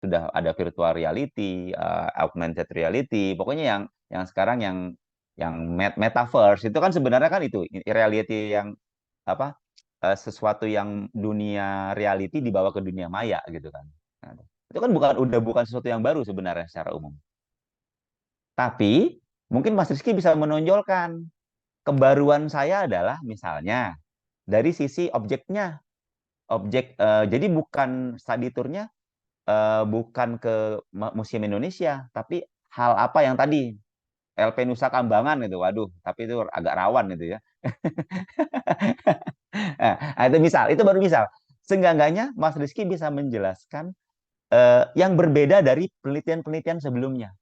sudah ada virtual reality, augmented reality, pokoknya yang sekarang yang metaverse itu kan sebenarnya kan itu reality yang apa sesuatu yang dunia reality dibawa ke dunia maya gitu kan. Nah, itu kan udah bukan sesuatu yang baru sebenarnya secara umum. Tapi mungkin Mas Rizky bisa menonjolkan kebaruan saya adalah misalnya dari sisi objeknya, jadi bukan study tour-nya bukan ke Museum Indonesia, tapi hal apa yang tadi LP Nusa Kambangan itu, waduh, tapi itu agak rawan itu ya. Nah, itu misal, itu baru misal. Seenggak-enggaknya Mas Rizky bisa menjelaskan yang berbeda dari penelitian-penelitian sebelumnya.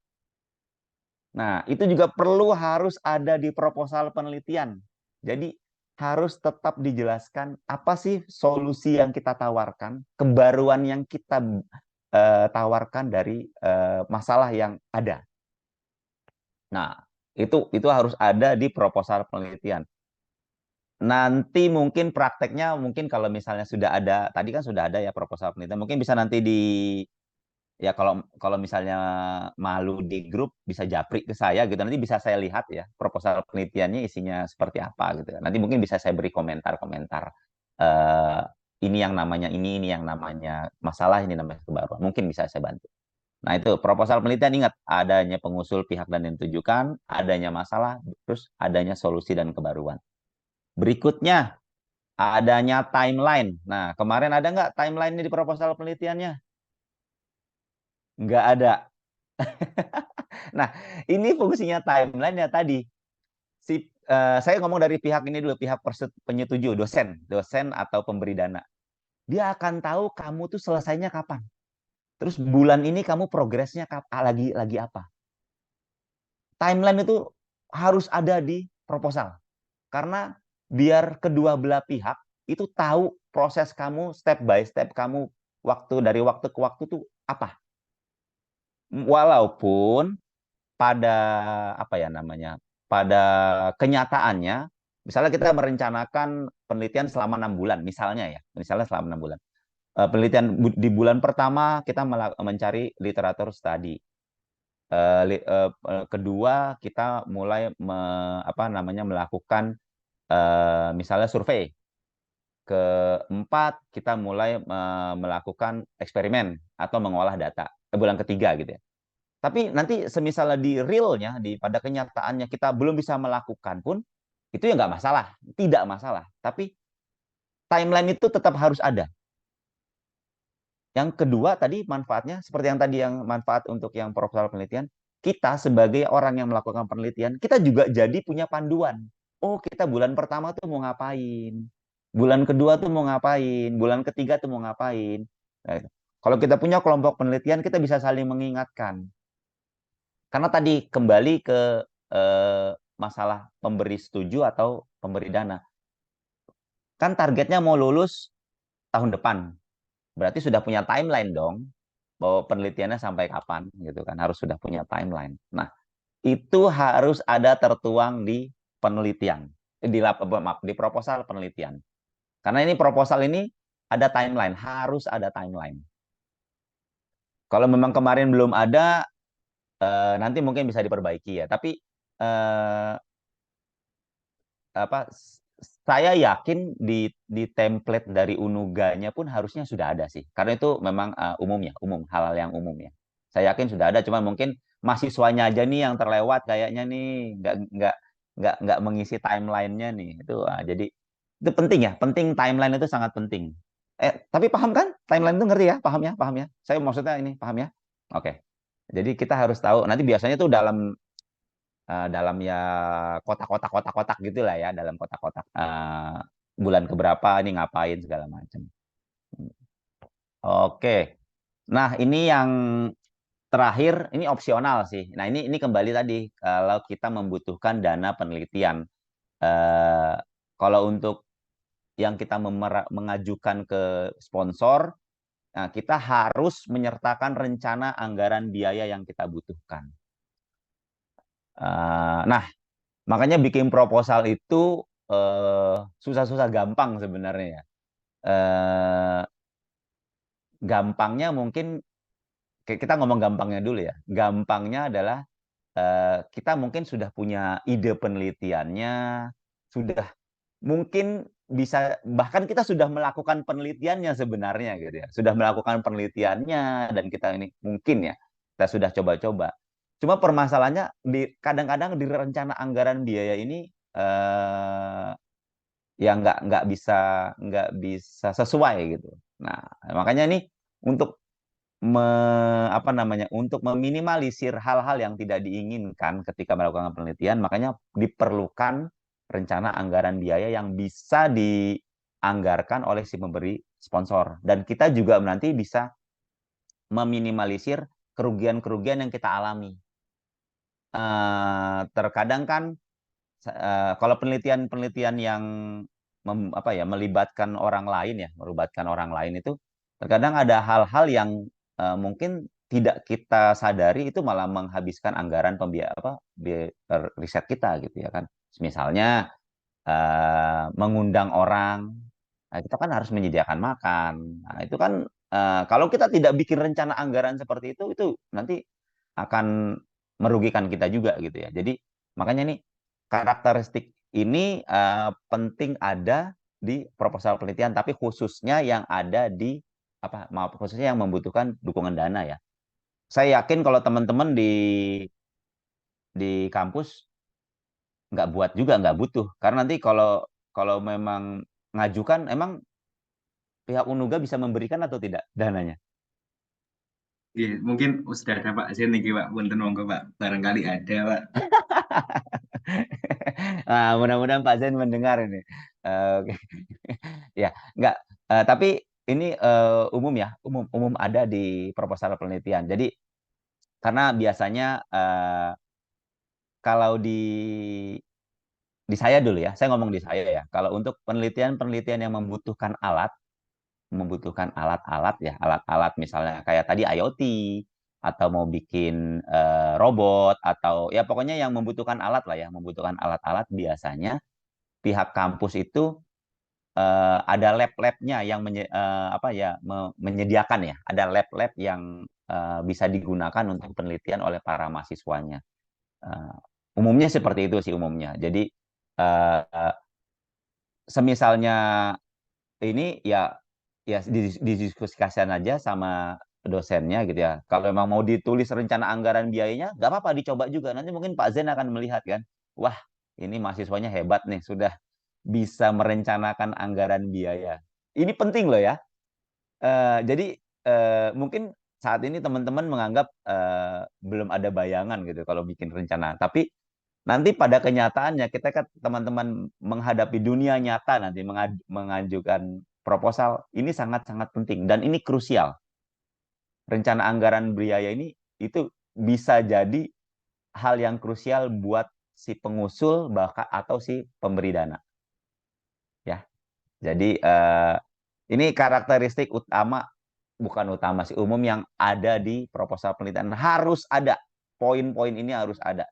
Nah, itu juga perlu harus ada di proposal penelitian. Jadi harus tetap dijelaskan apa sih solusi yang kita tawarkan, kebaruan yang kita tawarkan dari masalah yang ada. Nah, itu harus ada di proposal penelitian. Nanti mungkin prakteknya mungkin kalau misalnya sudah ada, tadi kan sudah ada ya proposal penelitian, mungkin bisa nanti ya kalau kalau misalnya malu di grup bisa japri ke saya gitu, nanti bisa saya lihat ya proposal penelitiannya isinya seperti apa gitu. Nanti mungkin bisa saya beri komentar-komentar eh, ini yang namanya ini yang namanya masalah, ini namanya kebaruan. Mungkin bisa saya bantu. Nah, itu proposal penelitian, ingat adanya pengusul, pihak dan yang ditujukan, adanya masalah, terus adanya solusi dan kebaruan. Berikutnya adanya timeline. Nah, kemarin ada nggak timeline di proposal penelitiannya? Nggak ada. Nah, ini fungsinya timeline ya tadi. Saya ngomong dari pihak ini dulu, pihak penyetuju, dosen atau pemberi dana. Dia akan tahu kamu tuh selesainya kapan. Terus bulan ini kamu progresnya lagi apa. Timeline itu harus ada di proposal. Karena biar kedua belah pihak itu tahu proses kamu step by step kamu dari waktu ke waktu tuh apa. Walaupun pada apa ya namanya pada kenyataannya misalnya kita merencanakan penelitian selama 6 bulan misalnya selama 6 bulan. Penelitian di bulan pertama kita mencari literatur studi. Kedua kita mulai melakukan misalnya survei. Keempat kita mulai melakukan eksperimen atau mengolah data. Bulan ketiga gitu ya. Tapi nanti semisalnya di realnya, pada kenyataannya kita belum bisa melakukan pun, itu ya nggak masalah, tidak masalah. Tapi timeline itu tetap harus ada. Yang kedua tadi manfaatnya, seperti yang tadi yang manfaat untuk yang proposal penelitian, kita sebagai orang yang melakukan penelitian, kita juga jadi punya panduan. Oh, kita bulan pertama tuh mau ngapain? Bulan kedua tuh mau ngapain? Bulan ketiga tuh mau ngapain? Nah, kalau kita punya kelompok penelitian, kita bisa saling mengingatkan. Karena tadi kembali ke eh, masalah pemberi setuju atau pemberi dana. Kan targetnya mau lulus tahun depan. Berarti sudah punya timeline dong bahwa penelitiannya sampai kapan gitu kan. Harus sudah punya timeline. Nah, itu harus ada tertuang di penelitian. Maaf, di proposal penelitian. Karena ini proposal ini ada timeline, harus ada timeline. Kalau memang kemarin belum ada, nanti mungkin bisa diperbaiki ya. Tapi eh, apa saya yakin di template dari Unuganya pun harusnya sudah ada sih. Karena itu memang umum hal-hal yang umum ya. Saya yakin sudah ada, cuma mungkin mahasiswanya aja nih yang terlewat kayaknya nih nggak mengisi timelinenya nih. Jadi itu penting ya, penting timeline itu sangat penting. Tapi paham kan? Timeline itu ngerti ya? Paham ya? Paham ya? Saya maksudnya ini, paham ya? Oke. Jadi kita harus tahu nanti biasanya tuh dalam ya kotak-kotak gitulah ya dalam kotak-kotak bulan keberapa ini ngapain segala macam. Oke. Nah, ini yang terakhir ini opsional sih. Nah, ini kembali tadi kalau kita membutuhkan dana penelitian. Eh, Kalau untuk yang kita mengajukan ke sponsor, nah, kita harus menyertakan rencana anggaran biaya yang kita butuhkan. Nah, makanya bikin proposal itu susah-susah gampang sebenarnya ya. Gampangnya mungkin kita ngomong gampangnya dulu ya. Gampangnya adalah kita mungkin sudah punya ide penelitiannya, sudah mungkin bisa, bahkan kita sudah melakukan penelitiannya sebenarnya gitu ya. Sudah melakukan penelitiannya dan kita ini mungkin ya, kita sudah coba-coba. Cuma permasalahannya kadang-kadang di rencana anggaran biaya ini ya nggak bisa sesuai gitu. Nah, makanya nih untuk apa namanya, untuk meminimalisir hal-hal yang tidak diinginkan ketika melakukan penelitian, makanya diperlukan rencana anggaran biaya yang bisa dianggarkan oleh si pemberi sponsor, dan kita juga nanti bisa meminimalisir kerugian-kerugian yang kita alami. Terkadang kan kalau penelitian-penelitian yang melibatkan orang lain ya, melibatkan orang lain itu terkadang ada hal-hal yang mungkin tidak kita sadari itu malah menghabiskan anggaran riset kita gitu ya kan. Misalnya mengundang orang, nah, kita kan harus menyediakan makan. Nah, itu kan kalau kita tidak bikin rencana anggaran seperti itu nanti akan merugikan kita juga gitu ya. Jadi makanya nih karakteristik ini penting ada di proposal penelitian, tapi khususnya yang ada di khususnya yang membutuhkan dukungan dana ya. Saya yakin kalau teman-teman di kampus nggak buat juga, nggak butuh, karena nanti kalau kalau memang ngajukan, emang pihak Unuga bisa memberikan atau tidak dananya? Iya, mungkin sudah ada Pak Zen nih Pak, punten monggo Pak, barangkali ada Pak. Nah, mudah-mudahan Pak Zain mendengar ini. Oke. Ya, enggak. Tapi ini umum ya, umum umum ada di proposal penelitian. Jadi karena biasanya kalau di saya dulu ya, saya ngomong di saya ya. Kalau untuk penelitian-penelitian yang membutuhkan alat-alat ya, alat-alat misalnya kayak tadi IoT, atau mau bikin robot, atau ya pokoknya yang membutuhkan alat lah ya, membutuhkan alat-alat, biasanya pihak kampus itu ada lab-labnya yang menyediakan ya, ada lab-lab yang bisa digunakan untuk penelitian oleh para mahasiswanya. Eh, Umumnya seperti itu sih umumnya. Jadi semisalnya ini ya didiskusikan aja sama dosennya gitu ya. Kalau memang mau ditulis rencana anggaran biayanya, nggak apa-apa, dicoba juga. Nanti mungkin Pak Zen akan melihat kan, wah ini mahasiswanya hebat nih, sudah bisa merencanakan anggaran biaya. Ini penting loh ya. Jadi mungkin saat ini teman-teman menganggap belum ada bayangan gitu kalau bikin rencana. Tapi nanti pada kenyataannya kita kan teman-teman menghadapi dunia nyata, nanti mengajukan proposal ini sangat-sangat penting dan ini krusial. Rencana anggaran biaya ini itu bisa jadi hal yang krusial buat si pengusul bahkan atau si pemberi dana ya. Jadi ini karakteristik utama, bukan utama sih, umum yang ada di proposal penelitian. Harus ada poin-poin ini, harus ada.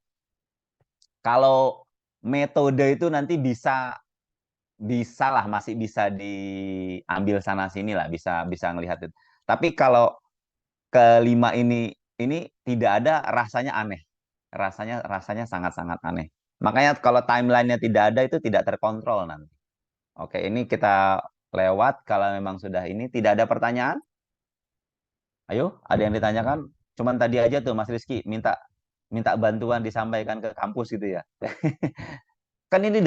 Kalau metode itu nanti bisa lah, masih bisa diambil sana sini lah, bisa bisa ngelihat itu. Tapi kalau kelima ini tidak ada, rasanya aneh. Rasanya sangat-sangat aneh. Makanya kalau timelinenya tidak ada, itu tidak terkontrol nanti. Oke, ini kita lewat. Kalau memang sudah ini tidak ada pertanyaan, ayo, ada yang ditanyakan? Cuman tadi aja tuh Mas Rizky minta minta bantuan disampaikan ke kampus gitu ya. Kan ini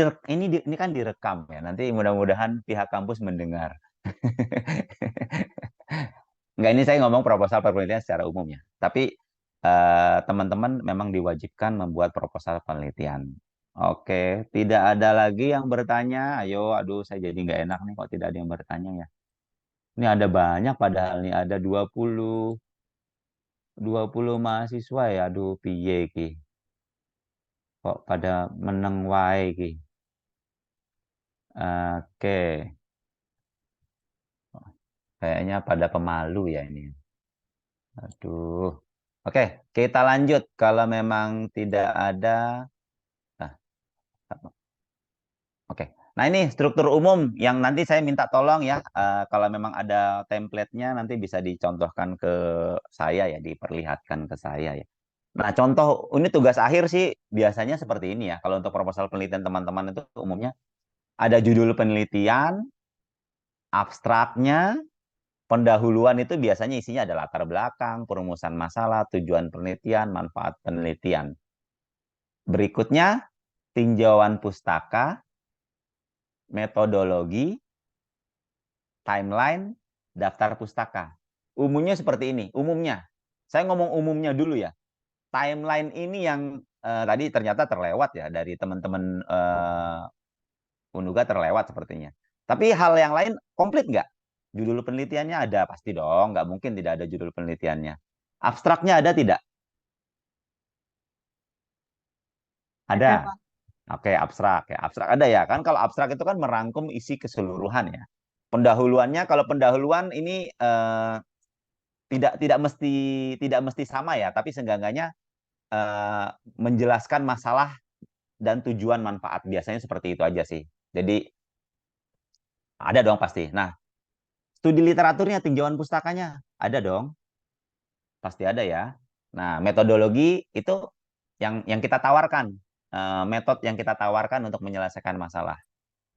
kan direkam ya. Nanti mudah-mudahan pihak kampus mendengar. Enggak, ini saya ngomong proposal penelitian secara umum ya. Tapi teman-teman memang diwajibkan membuat proposal penelitian. Oke, tidak ada lagi yang bertanya. Ayo, aduh saya jadi nggak enak nih kok tidak ada yang bertanya ya. Ini ada banyak padahal nih, ada 20 mahasiswa ya. Aduh, piye ki. Kok pada meneng wae ki. Oke, kayaknya pada pemalu ya ini. Aduh. Oke, kita lanjut. Kalau memang tidak ada, nah, oke. Nah, ini struktur umum yang nanti saya minta tolong ya, kalau memang ada template-nya nanti bisa dicontohkan ke saya ya, diperlihatkan ke saya ya. Nah, contoh ini tugas akhir sih biasanya seperti ini ya. Kalau untuk proposal penelitian teman-teman itu umumnya ada judul penelitian, abstraknya, pendahuluan itu biasanya isinya ada latar belakang, perumusan masalah, tujuan penelitian, manfaat penelitian. Berikutnya, tinjauan pustaka, metodologi, timeline, daftar pustaka. Umumnya seperti ini. Umumnya, saya ngomong umumnya dulu ya. Timeline ini yang tadi ternyata terlewat ya dari teman-teman Unuga terlewat sepertinya. Tapi hal yang lain komplit nggak? Judul penelitiannya ada pasti dong. Nggak mungkin tidak ada judul penelitiannya. Abstraknya ada tidak? Ada, Ada. Pak. Oke, abstrak ya. Abstrak ada ya kan? Kalau abstrak itu kan merangkum isi keseluruhan ya. Pendahuluannya, kalau pendahuluan ini tidak mesti sama ya, tapi seenggaknya eh, menjelaskan masalah dan tujuan manfaat. Biasanya seperti itu aja sih. Jadi ada dong pasti. Nah, studi literaturnya, tinjauan pustakanya ada dong, pasti ada ya. Nah, metodologi itu yang kita tawarkan, metode yang kita tawarkan untuk menyelesaikan masalah,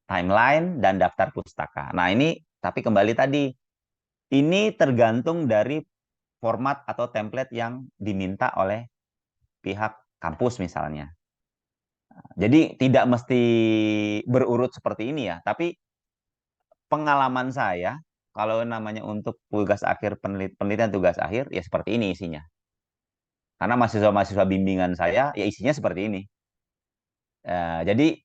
timeline dan daftar pustaka. Nah, ini tapi kembali tadi, ini tergantung dari format atau template yang diminta oleh pihak kampus misalnya. Jadi tidak mesti berurut seperti ini ya, tapi pengalaman saya kalau namanya untuk tugas akhir penelitian tugas akhir ya seperti ini isinya. Karena mahasiswa-mahasiswa bimbingan saya ya isinya seperti ini. Jadi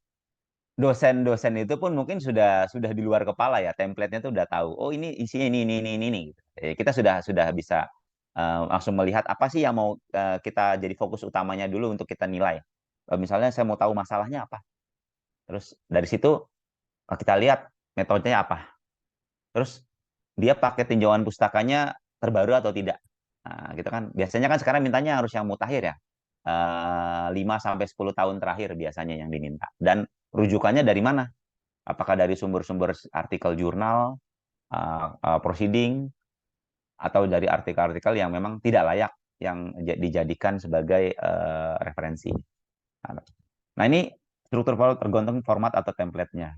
dosen-dosen itu pun mungkin sudah di luar kepala ya, template-nya tuh udah tahu. Oh, ini isinya ini. Gitu. Kita sudah bisa langsung melihat apa sih yang mau kita jadi fokus utamanya dulu untuk kita nilai. Misalnya saya mau tahu masalahnya apa. Terus dari situ kita lihat metodenya apa. Terus dia pakai tinjauan pustakanya terbaru atau tidak. Nah, gitu kan. Biasanya kan sekarang mintanya harus yang mutakhir ya. 5 sampai 10 tahun terakhir biasanya yang diminta. Dan rujukannya dari mana? Apakah dari sumber-sumber artikel jurnal, proceeding, atau dari artikel-artikel yang memang tidak layak yang dijadikan sebagai referensi. Nah, ini struktur tergantung format atau template-nya.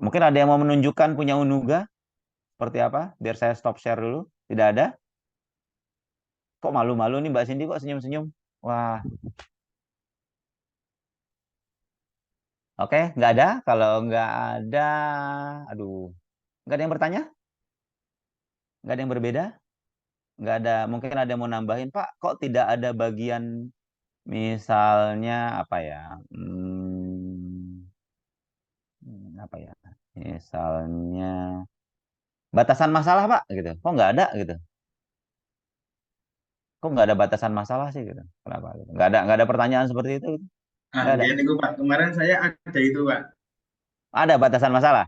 Mungkin ada yang mau menunjukkan punya Unuga seperti apa? Biar saya stop share dulu. Tidak ada? Kok malu-malu nih Mbak Cindy kok senyum-senyum? Wah, oke, nggak ada. Kalau nggak ada, aduh, nggak ada yang bertanya? Nggak ada yang berbeda? Nggak ada, mungkin ada yang mau nambahin, Pak, kok tidak ada bagian misalnya apa ya? Apa ya? Misalnya batasan masalah, Pak, gitu. Kok nggak ada gitu? Kok nggak ada batasan masalah sih gitu? Kenapa? Gitu? Nggak ada pertanyaan seperti itu? Gitu? Ah, Nggak ada. dia niku Pak. Kemarin saya ada itu Pak. Ada batasan masalah.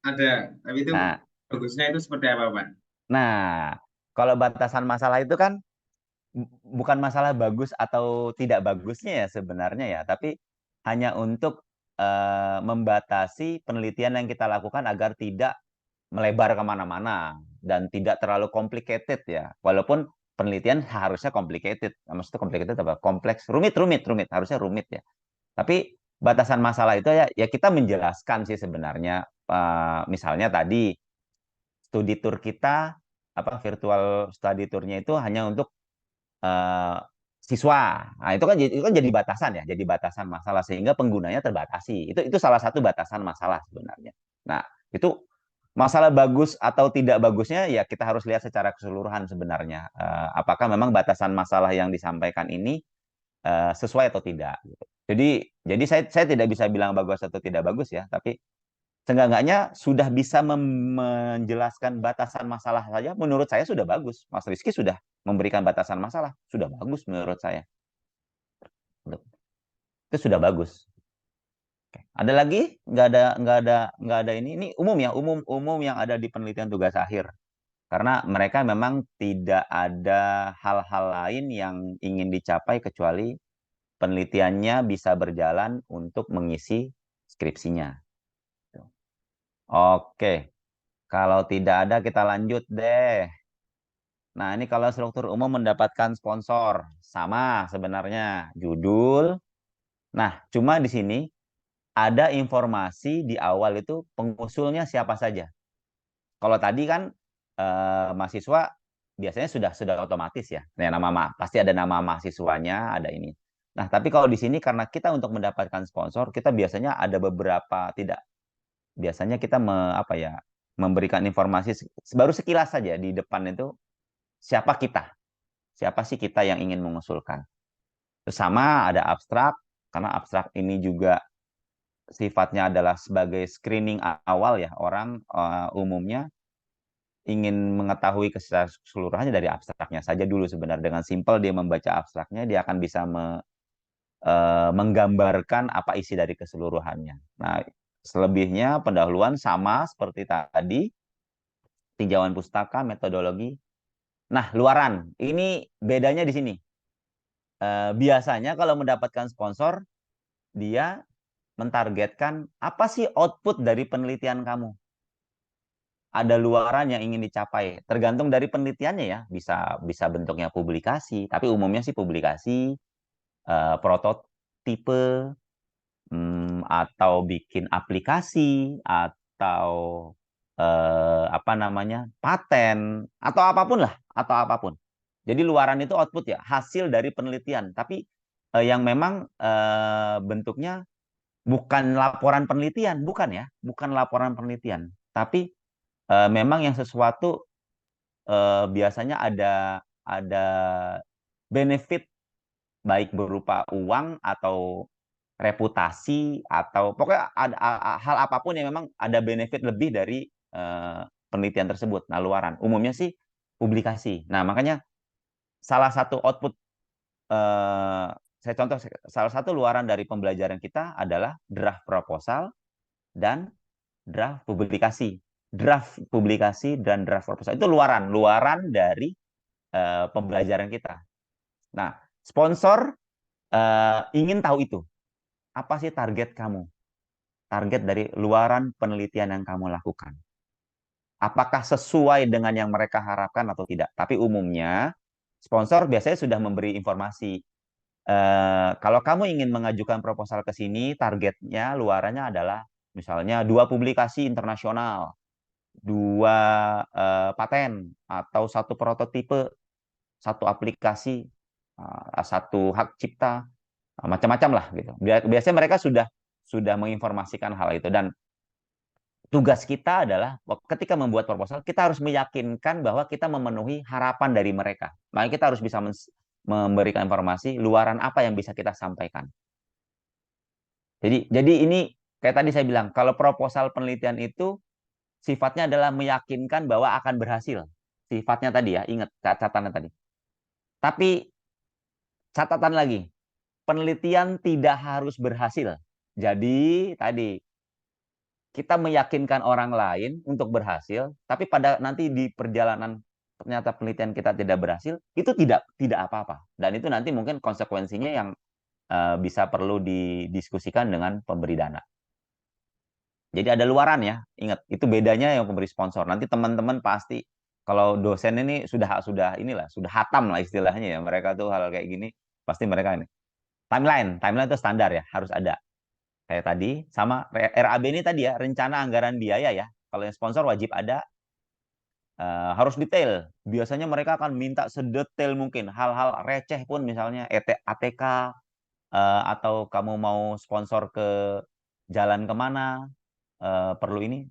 Ada. Tapi itu Nah, bagusnya itu seperti apa Pak? nah, kalau batasan masalah itu kan bukan masalah bagus atau tidak bagusnya ya sebenarnya ya, tapi hanya untuk membatasi penelitian yang kita lakukan agar tidak melebar kemana-mana dan tidak terlalu complicated ya. Walaupun penelitian harusnya complicated, maksudnya complicated apa? Kompleks, rumit, harusnya rumit ya. Tapi batasan masalah itu ya kita menjelaskan sih sebenarnya. Misalnya tadi studi tour kita apa virtual study tournya itu hanya untuk eh, siswa. Nah, itu kan jadi batasan ya, jadi batasan masalah sehingga penggunanya terbatasi. Itu salah satu batasan masalah sebenarnya. Nah, itu masalah bagus atau tidak bagusnya ya kita harus lihat secara keseluruhan sebenarnya. Apakah memang batasan masalah yang disampaikan ini sesuai atau tidak gitu. Jadi saya tidak bisa bilang bagus atau tidak bagus ya, tapi seenggak-enggaknya sudah bisa menjelaskan batasan masalah saja menurut saya sudah bagus. Mas Rizky sudah memberikan batasan masalah, sudah bagus menurut saya. Itu sudah bagus. Oke. Ada lagi? Nggak ada ini. Ini umum ya, umum yang ada di penelitian tugas akhir. Karena mereka memang tidak ada hal-hal lain yang ingin dicapai kecuali penelitiannya bisa berjalan untuk mengisi skripsinya. Oke, kalau tidak ada kita lanjut deh. Nah, ini kalau struktur umum mendapatkan sponsor, sama sebenarnya judul. Nah, cuma di sini ada informasi di awal itu pengusulnya siapa saja. Kalau tadi kan mahasiswa biasanya sudah otomatis ya. Nah, pasti ada nama mahasiswanya, ada ini. Nah, tapi kalau di sini karena kita untuk mendapatkan sponsor, kita biasanya ada beberapa tidak. Biasanya kita apa ya, memberikan informasi baru sekilas saja di depan itu siapa kita. Siapa sih kita yang ingin mengusulkan. Terus sama ada abstrak, karena abstrak ini juga sifatnya adalah sebagai screening awal ya. Orang umumnya ingin mengetahui keseluruhannya dari abstraknya saja dulu sebenarnya. Dengan simpel dia membaca abstraknya, dia akan bisa menggambarkan apa isi dari keseluruhannya. Nah, selebihnya pendahuluan sama seperti tadi, tinjauan pustaka, metodologi. Nah, luaran. Ini bedanya di sini. Biasanya kalau mendapatkan sponsor, dia mentargetkan apa sih output dari penelitian kamu. Ada luaran yang ingin dicapai. Tergantung dari penelitiannya ya. Bisa bentuknya publikasi, tapi umumnya sih publikasi, prototipe, atau bikin aplikasi, atau apa namanya, paten, atau apapun lah, atau apapun. Jadi luaran itu output ya, hasil dari penelitian. Tapi yang memang bentuknya bukan laporan penelitian, bukan ya, bukan laporan penelitian. Tapi memang yang sesuatu biasanya ada benefit baik berupa uang atau reputasi atau pokoknya ada hal apapun yang memang ada benefit lebih dari penelitian tersebut. Nah, luaran umumnya sih publikasi. Nah, makanya salah satu output saya contoh salah satu luaran dari pembelajaran kita adalah draft proposal dan draft publikasi. Draft publikasi dan draft proposal itu luaran dari pembelajaran kita. Nah, sponsor ingin tahu itu. Apa sih target kamu? Target dari luaran penelitian yang kamu lakukan. Apakah sesuai dengan yang mereka harapkan atau tidak? Tapi umumnya sponsor biasanya sudah memberi informasi. Kalau kamu ingin mengajukan proposal ke sini, targetnya luarannya adalah misalnya 2 publikasi internasional, 2 paten, atau 1 prototipe, 1 aplikasi, 1 hak cipta, macam-macam lah gitu. Biasanya mereka sudah menginformasikan hal itu, dan tugas kita adalah ketika membuat proposal kita harus meyakinkan bahwa kita memenuhi harapan dari mereka. Makanya kita harus bisa memberikan informasi luaran apa yang bisa kita sampaikan. Jadi ini kayak tadi saya bilang, kalau proposal penelitian itu sifatnya adalah meyakinkan bahwa akan berhasil. Sifatnya tadi ya, ingat catatannya tadi. Tapi catatan lagi, penelitian tidak harus berhasil. Jadi tadi kita meyakinkan orang lain untuk berhasil, tapi pada nanti di perjalanan ternyata penelitian kita tidak berhasil, itu tidak apa-apa. Dan itu nanti mungkin konsekuensinya yang bisa perlu didiskusikan dengan pemberi dana. Jadi ada luaran ya, ingat itu bedanya yang pemberi sponsor. Nanti teman-teman pasti kalau dosen ini sudah hatam lah istilahnya ya. Mereka tuh hal kayak gini pasti mereka ini. Timeline itu standar ya, harus ada. Kayak tadi sama RAB ini tadi ya, rencana anggaran biaya ya. Kalau yang sponsor wajib ada, harus detail. Biasanya mereka akan minta sedetail mungkin. Hal-hal receh pun misalnya ATK, atau kamu mau sponsor ke jalan kemana, perlu ini.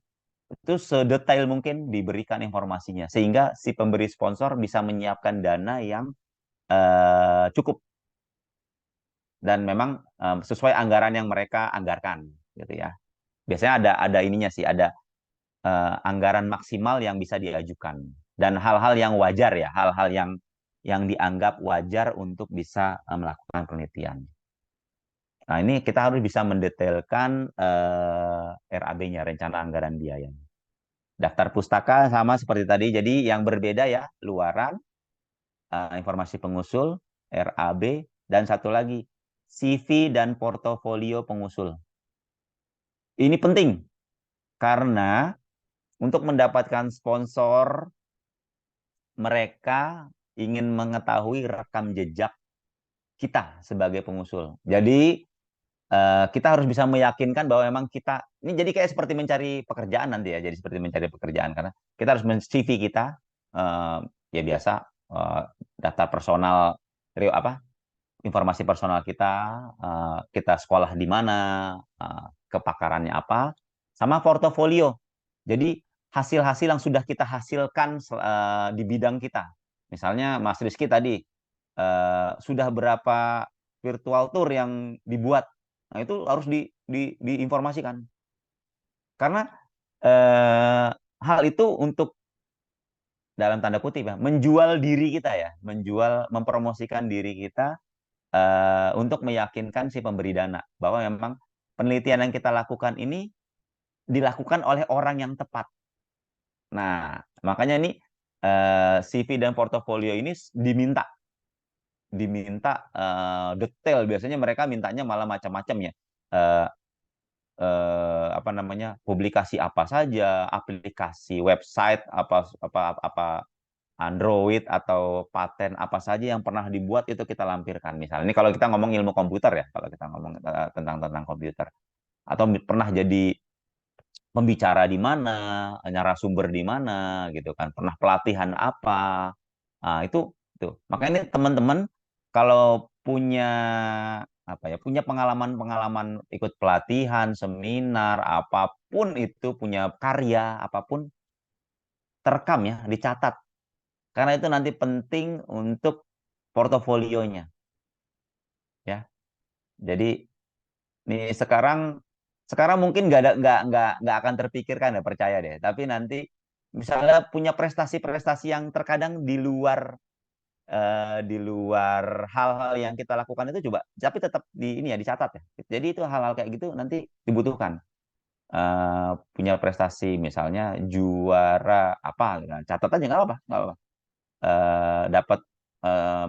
Itu sedetail mungkin diberikan informasinya. Sehingga si pemberi sponsor bisa menyiapkan dana yang cukup. Dan memang sesuai anggaran yang mereka anggarkan gitu ya. Biasanya ada ininya sih, ada anggaran maksimal yang bisa diajukan dan hal-hal yang wajar ya, hal-hal yang dianggap wajar untuk bisa melakukan penelitian. Nah, ini kita harus bisa mendetailkan RAB-nya, rencana anggaran biaya. Daftar pustaka sama seperti tadi. Jadi yang berbeda ya, luaran, informasi pengusul, RAB, dan satu lagi CV dan portofolio pengusul. Ini penting. Karena untuk mendapatkan sponsor, mereka ingin mengetahui rekam jejak kita sebagai pengusul. Jadi kita harus bisa meyakinkan bahwa memang kita ini jadi kayak seperti mencari pekerjaan nanti ya, jadi seperti mencari pekerjaan karena kita harus CV kita ya biasa daftar personal, apa informasi personal kita, kita sekolah di mana, kepakarannya apa, sama portofolio. Jadi hasil-hasil yang sudah kita hasilkan di bidang kita. Misalnya Mas Rizky tadi sudah berapa virtual tour yang dibuat. Nah, itu harus diinformasikan. Karena hal itu untuk dalam tanda kutip ya, menjual diri kita ya, mempromosikan diri kita untuk meyakinkan si pemberi dana bahwa memang penelitian yang kita lakukan ini dilakukan oleh orang yang tepat. Nah, makanya ini CV dan portofolio ini diminta detail. Biasanya mereka mintanya malah macam-macam ya. Apa namanya, publikasi apa saja, aplikasi website apa Android atau paten apa saja yang pernah dibuat itu kita lampirkan. Misalnya ini kalau kita ngomong ilmu komputer ya, kalau kita ngomong tentang komputer, atau pernah jadi pembicara di mana, narasumber di mana gitu kan, pernah pelatihan apa. Nah, itu. Makanya ini teman-teman kalau punya apa ya, punya pengalaman-pengalaman ikut pelatihan, seminar, apapun itu, punya karya apapun, terekam ya, dicatat. Karena itu nanti penting untuk portofolionya ya. Jadi nih sekarang mungkin nggak akan terpikirkan ya, percaya deh. Tapi nanti misalnya punya prestasi-prestasi yang terkadang di luar hal-hal yang kita lakukan itu, coba tapi tetap di ini ya, dicatat ya. Jadi itu hal-hal kayak gitu nanti dibutuhkan. Punya prestasi misalnya juara apa, nah, catat aja nggak apa-apa, dapat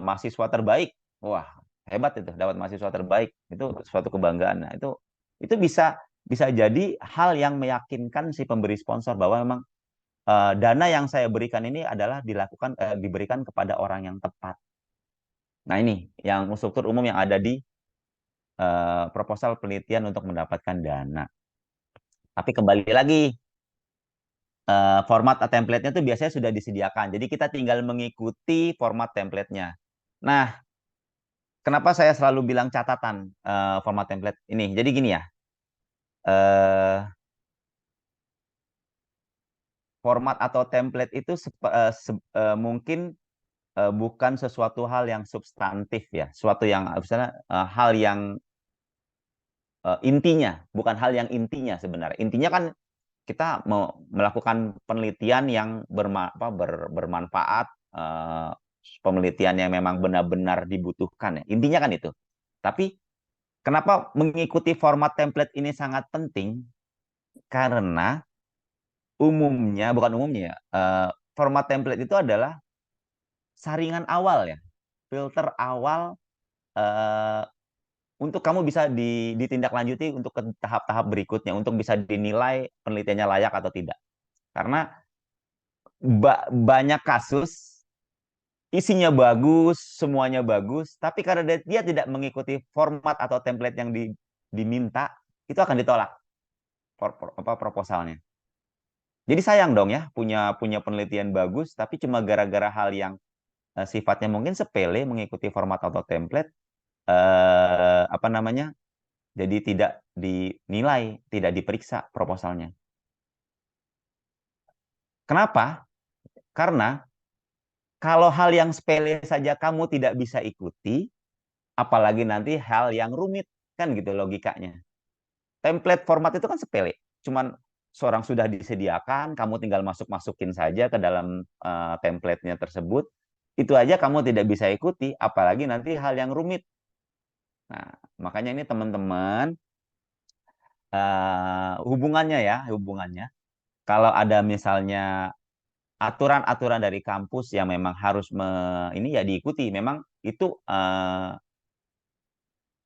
mahasiswa terbaik, wah hebat itu, dapat mahasiswa terbaik, itu suatu kebanggaan. Nah, itu bisa jadi hal yang meyakinkan si pemberi sponsor bahwa memang dana yang saya berikan ini adalah diberikan kepada orang yang tepat. Nah, ini yang struktur umum yang ada di proposal penelitian untuk mendapatkan dana. Tapi kembali lagi, format template-nya itu biasanya sudah disediakan. Jadi kita tinggal mengikuti format template-nya. Nah, kenapa saya selalu bilang catatan format template ini? Jadi gini ya, format atau template itu mungkin bukan sesuatu hal yang substantif ya, suatu yang misalnya hal yang intinya, bukan hal yang intinya sebenarnya. Intinya kan kita mau melakukan penelitian yang bermanfaat, penelitian yang memang benar-benar dibutuhkan ya. Intinya kan itu. Tapi kenapa mengikuti format template ini sangat penting? Karena bukan umumnya ya, format template itu adalah saringan awal ya, filter awal untuk kamu bisa ditindaklanjuti untuk ke tahap-tahap berikutnya, untuk bisa dinilai penelitiannya layak atau tidak. Karena banyak kasus isinya bagus, semuanya bagus, tapi karena dia tidak mengikuti format atau template yang diminta, itu akan ditolak proposalnya. Jadi sayang dong ya, punya penelitian bagus, tapi cuma gara-gara hal yang sifatnya mungkin sepele, mengikuti format atau template, apa namanya, jadi tidak dinilai, tidak diperiksa proposalnya. Kenapa? Karena kalau hal yang sepele saja kamu tidak bisa ikuti, apalagi nanti hal yang rumit, kan gitu logikanya. Template format itu kan sepele, cuman seorang sudah disediakan, kamu tinggal masukin saja ke dalam template-nya tersebut. Itu aja kamu tidak bisa ikuti, apalagi nanti hal yang rumit. Nah, makanya ini teman-teman, hubungannya. Kalau ada misalnya aturan-aturan dari kampus yang memang harus ini ya diikuti. Memang itu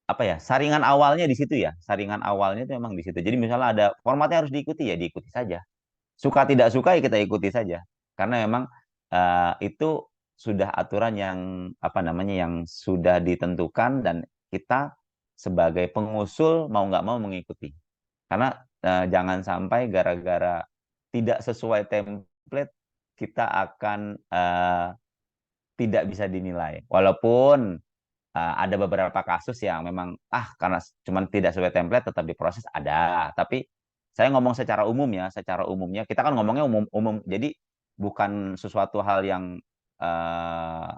apa ya, saringan awalnya di situ ya. Saringan awalnya itu memang di situ. Jadi misalnya ada formatnya harus diikuti ya diikuti saja. Suka tidak suka ya kita ikuti saja. Karena memang itu sudah aturan yang apa namanya yang sudah ditentukan dan kita sebagai pengusul mau nggak mau mengikuti. Karena jangan sampai gara-gara tidak sesuai template kita akan tidak bisa dinilai. Walaupun ada beberapa kasus yang memang karena cuma tidak sesuai template tetap diproses ada. Tapi saya ngomong secara umumnya kita kan ngomongnya umum-umum. Jadi bukan sesuatu hal yang eh,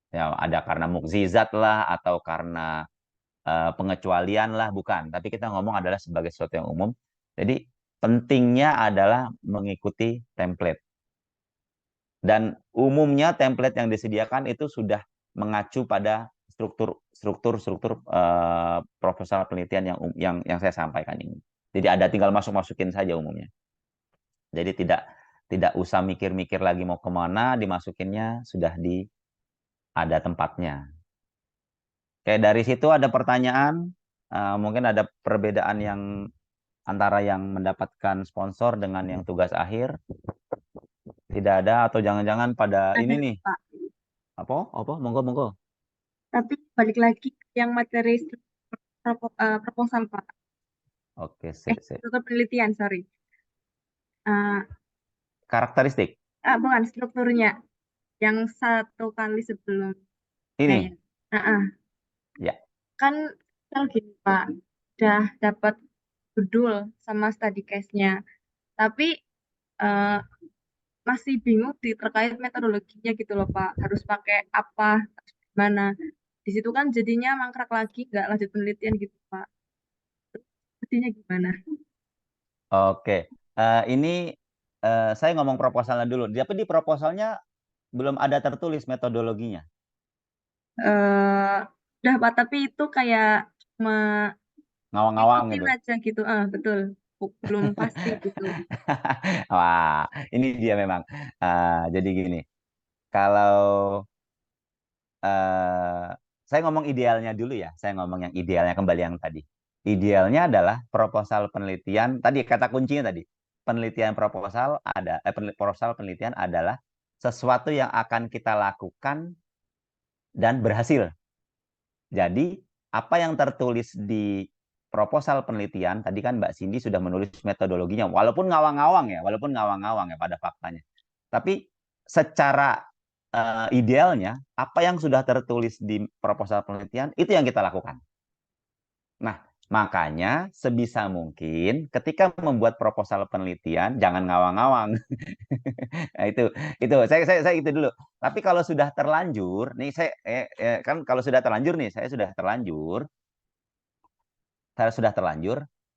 ya ada karena mukjizat lah atau karena pengecualian lah, bukan. Tapi kita ngomong adalah sebagai sesuatu yang umum. Jadi pentingnya adalah mengikuti template. Dan umumnya template yang disediakan itu sudah mengacu pada struktur proposal penelitian yang saya sampaikan ini. Jadi ada tinggal masukin saja umumnya. Jadi tidak usah mikir-mikir lagi mau kemana, dimasukinnya sudah ada tempatnya. Oke, dari situ ada pertanyaan, mungkin ada perbedaan yang antara yang mendapatkan sponsor dengan yang tugas akhir. Tidak ada atau jangan-jangan pada Ada, ini nih. Pak. Apa? Monggo. Tapi balik lagi ke yang materi proposal, Pak. Oke, sip. Struktur penelitian, sorry. Karakteristik. Bukan strukturnya. Yang satu kali sebelum. Ini. Ya. Kan misal gini, Pak. Udah dapat judul sama study case-nya. Tapi masih bingung terkait metodologinya gitu loh, Pak. Harus pakai apa, gimana. Di situ kan jadinya mangkrak lagi, nggak lanjut penelitian gitu, Pak. Jadinya gimana? Oke. Ini saya ngomong proposalnya dulu. Tapi di proposalnya belum ada tertulis metodologinya. Udah, Pak. Tapi itu kayak cuma Ngawang-ngawang ikutin gitu. aja gitu. Betul. Belum pasti gitu. Wah, ini dia memang. Jadi gini, kalau saya ngomong idealnya dulu ya, saya ngomong yang idealnya kembali yang tadi. Idealnya adalah proposal penelitian, tadi kata kuncinya tadi, penelitian proposal proposal penelitian adalah sesuatu yang akan kita lakukan dan berhasil. Jadi, apa yang tertulis di proposal penelitian, tadi kan Mbak Cindy sudah menulis metodologinya, walaupun ngawang-ngawang ya pada faktanya. Tapi secara idealnya, apa yang sudah tertulis di proposal penelitian, itu yang kita lakukan. Nah, makanya sebisa mungkin ketika membuat proposal penelitian, jangan ngawang-ngawang. Nah, itu saya itu dulu. Tapi kalau sudah terlanjur, nih kan kalau sudah terlanjur nih, saya sudah terlanjur,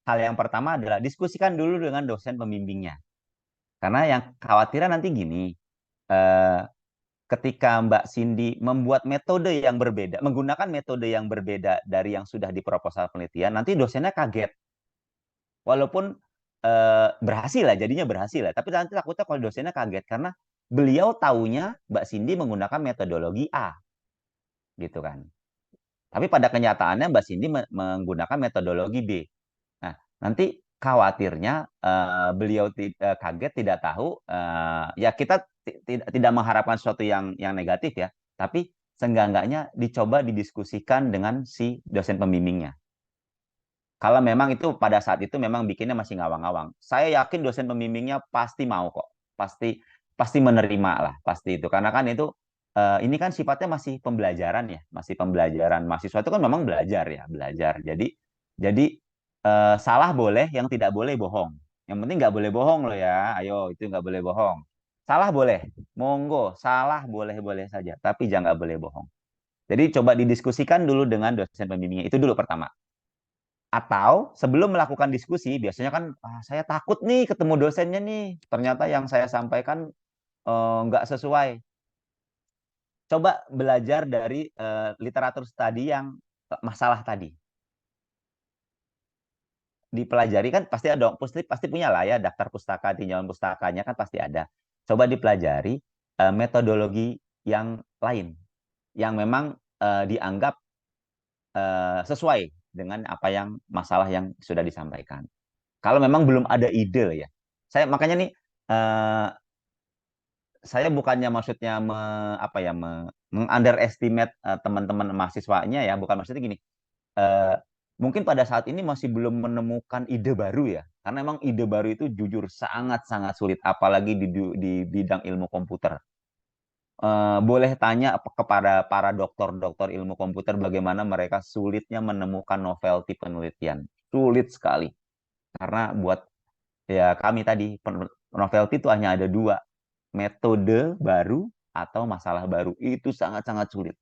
hal yang pertama adalah diskusikan dulu dengan dosen pembimbingnya. Karena yang khawatiran nanti gini, ketika Mbak Cindy membuat metode yang berbeda, menggunakan metode yang berbeda dari yang sudah di proposal penelitian, nanti dosennya kaget. Walaupun berhasil lah, jadinya berhasil lah. Tapi nanti takutnya kalau dosennya kaget karena beliau taunya Mbak Cindy menggunakan metodologi A, gitu kan. Tapi pada kenyataannya Mbak Cindy menggunakan metodologi B. Nah, nanti khawatirnya beliau kaget, tidak tahu. Ya kita tidak mengharapkan sesuatu yang negatif ya, tapi seenggak-enggaknya dicoba didiskusikan dengan si dosen pembimbingnya. Kalau memang itu pada saat itu memang bikinnya masih ngawang-ngawang, saya yakin dosen pembimbingnya pasti mau kok, pasti menerima lah, pasti itu. Karena kan itu ini kan sifatnya masih pembelajaran ya, masih pembelajaran. Mahasiswa itu kan memang belajar ya, belajar. Jadi salah boleh, yang tidak boleh bohong. Yang penting nggak boleh bohong loh ya, ayo itu nggak boleh bohong. Salah boleh, monggo, salah boleh-boleh saja, tapi jangan nggak boleh bohong. Jadi coba didiskusikan dulu dengan dosen pembimbingnya, itu dulu pertama. Atau sebelum melakukan diskusi, biasanya kan saya takut nih ketemu dosennya nih, ternyata yang saya sampaikan nggak sesuai. Coba belajar dari literatur studi yang masalah tadi. Dipelajari kan pasti ada, pasti punya lah ya daftar pustaka, tinjauan pustakanya kan pasti ada. Coba dipelajari metodologi yang lain, yang memang dianggap sesuai dengan apa yang masalah yang sudah disampaikan. Kalau memang belum ada ide ya, saya makanya nih saya bukannya maksudnya underestimate teman-teman mahasiswanya ya, bukan maksudnya gini. eh, Mungkin pada saat ini masih belum menemukan ide baru ya, karena emang ide baru itu jujur sangat-sangat sulit, apalagi di bidang ilmu komputer. Boleh tanya kepada para dokter-dokter ilmu komputer bagaimana mereka sulitnya menemukan novelty penelitian. Sulit sekali. Karena buat ya kami tadi, novelty itu hanya ada dua. Metode baru atau masalah baru. Itu sangat-sangat sulit.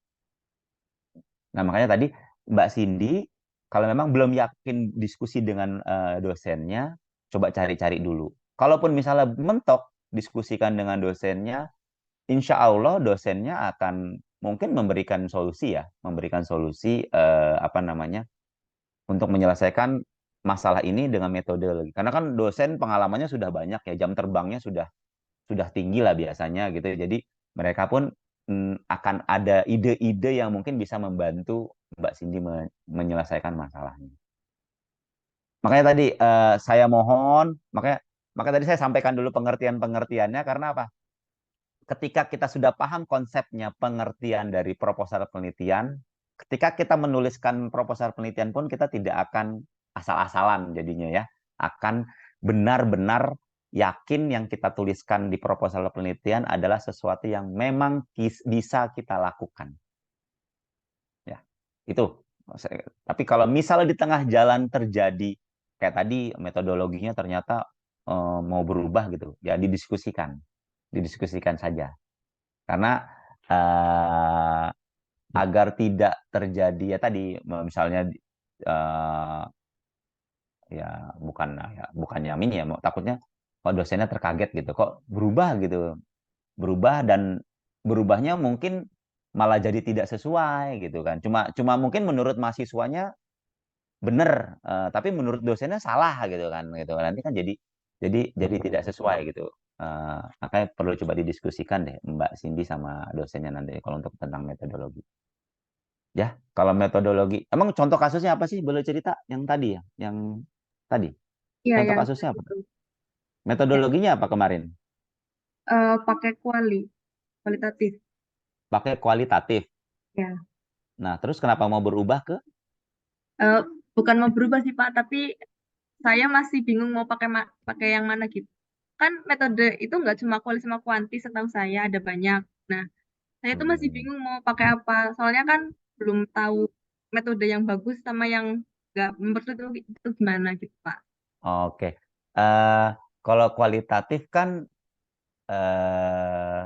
Nah, makanya tadi Mbak Cindy, kalau memang belum yakin diskusi dengan dosennya, coba cari-cari dulu. Kalaupun misalnya mentok diskusikan dengan dosennya, insya Allah dosennya akan mungkin memberikan solusi ya, memberikan solusi untuk menyelesaikan masalah ini dengan metode lagi. Karena kan dosen pengalamannya sudah banyak ya, jam terbangnya sudah tinggi lah biasanya gitu. Jadi mereka pun akan ada ide-ide yang mungkin bisa membantu Mbak Cindy menyelesaikan masalahnya. Makanya tadi saya mohon, makanya tadi saya sampaikan dulu pengertian-pengertiannya karena apa? Ketika kita sudah paham konsepnya pengertian dari proposal penelitian, ketika kita menuliskan proposal penelitian pun kita tidak akan asal-asalan jadinya ya, akan benar-benar yakin yang kita tuliskan di proposal penelitian adalah sesuatu yang memang bisa kita lakukan. Ya, itu. Tapi kalau misalnya di tengah jalan terjadi kayak tadi metodologinya ternyata mau berubah gitu, ya didiskusikan saja. Karena agar tidak terjadi ya tadi misalnya ya bukan nyamin ya, takutnya kok dosennya terkaget gitu, kok berubah dan berubahnya mungkin malah jadi tidak sesuai gitu kan. Cuma mungkin menurut mahasiswanya benar, tapi menurut dosennya salah gitu kan. Nanti kan jadi tidak sesuai gitu. Makanya perlu coba didiskusikan deh Mbak Cindy sama dosennya nanti kalau untuk tentang metodologi. Ya, kalau metodologi, emang contoh kasusnya apa sih? Boleh cerita yang tadi ya, yang tadi. Iya, Contoh yang kasusnya apa? itu. Ya, Metodologinya apa kemarin? pakai kualitatif. Pakai kualitatif. Ya. Nah, terus kenapa mau berubah ke? Eh, bukan mau berubah sih Pak, tapi saya masih bingung mau pakai yang mana gitu. Kan metode itu nggak cuma kuali sama kuanti, setahu saya ada banyak. Nah, saya tuh masih Hmm, bingung mau pakai apa. Soalnya kan belum tahu metode yang bagus sama yang nggak, menurut itu gimana gitu Pak. oke. Eh, Kalau kualitatif kan eh,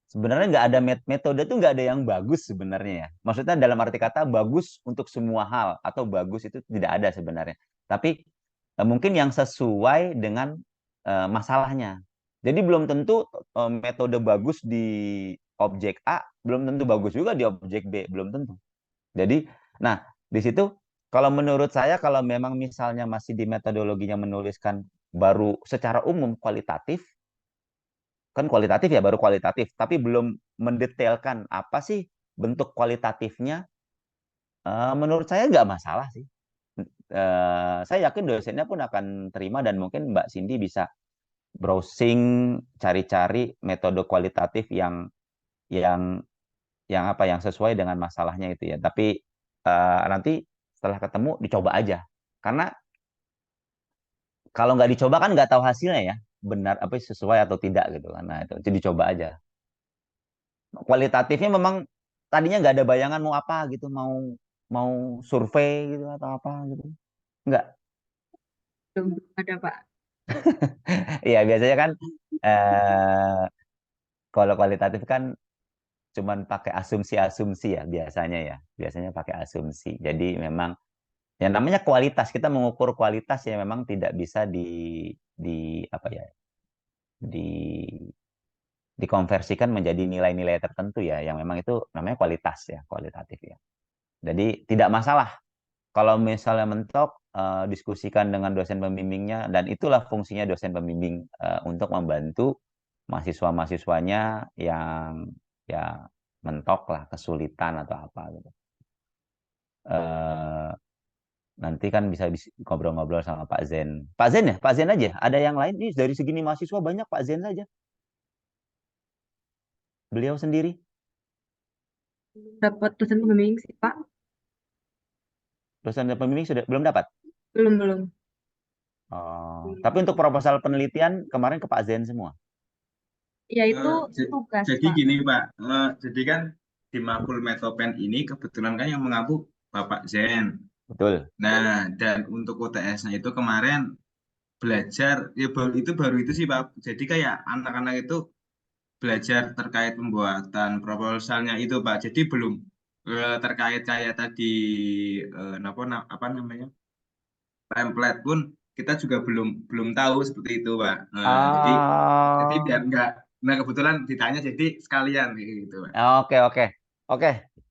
sebenarnya nggak ada metode tuh nggak ada yang bagus sebenarnya ya. Maksudnya dalam arti kata bagus untuk semua hal atau bagus itu tidak ada sebenarnya. Tapi mungkin yang sesuai dengan masalahnya. Jadi belum tentu metode bagus di objek A, belum tentu bagus juga di objek B, belum tentu. Jadi, nah di situ kalau menurut saya kalau memang misalnya masih di metodologinya menuliskan baru secara umum kualitatif, kan kualitatif ya baru kualitatif, tapi belum mendetailkan apa sih bentuk kualitatifnya, menurut saya nggak masalah sih. Saya yakin dosennya pun akan terima dan mungkin Mbak Cindy bisa browsing, cari-cari metode kualitatif yang yang sesuai dengan masalahnya itu ya. Tapi nanti setelah ketemu dicoba aja. Karena kalau nggak dicoba kan nggak tahu hasilnya ya, benar apa sesuai atau tidak gitu kan. Nah, itu dicoba aja. Kualitatifnya memang tadinya nggak ada bayangan mau apa gitu, mau mau survei gitu atau apa gitu. Nggak. Belum ada Pak. Iya, biasanya kan eh kalau kualitatif kan cuman pakai asumsi-asumsi ya biasanya ya. Biasanya pakai asumsi. Jadi memang yang namanya kualitas, kita mengukur kualitas ya memang tidak bisa di apa ya, di dikonversikan menjadi nilai-nilai tertentu ya, yang memang itu namanya kualitas ya, kualitatif ya. Jadi tidak masalah kalau misalnya mentok, diskusikan dengan dosen pembimbingnya, dan itulah fungsinya dosen pembimbing, untuk membantu mahasiswa-mahasiswanya yang ya mentok lah, kesulitan atau apa gitu. Eh, nanti kan bisa ngobrol-ngobrol sama Pak Zen. Pak Zen ya? Pak Zen aja. Ada yang lain? Nih dari segini mahasiswa banyak Pak Zen saja. Beliau sendiri. Dapat dosen pembimbing sih Pak. Dosen dan pembimbing sudah belum dapat. Belum. Oh, tapi untuk proposal penelitian kemarin ke Pak Zen semua. Ya itu tugas Jadi Pak. gini Pak, jadi kan di Mapul Metopen ini kebetulan kan yang mengampu Bapak Zen. Betul. Nah, dan untuk UTS-nya itu kemarin belajar, ya baru itu sih Pak. Jadi kayak anak-anak itu belajar terkait pembuatan proposalnya itu Pak. Jadi belum terkait kayak tadi apa namanya template pun kita juga belum belum tahu seperti itu Pak. Jadi biar Ah, enggak, nah kebetulan ditanya jadi sekalian gitu Pak. oke oke oke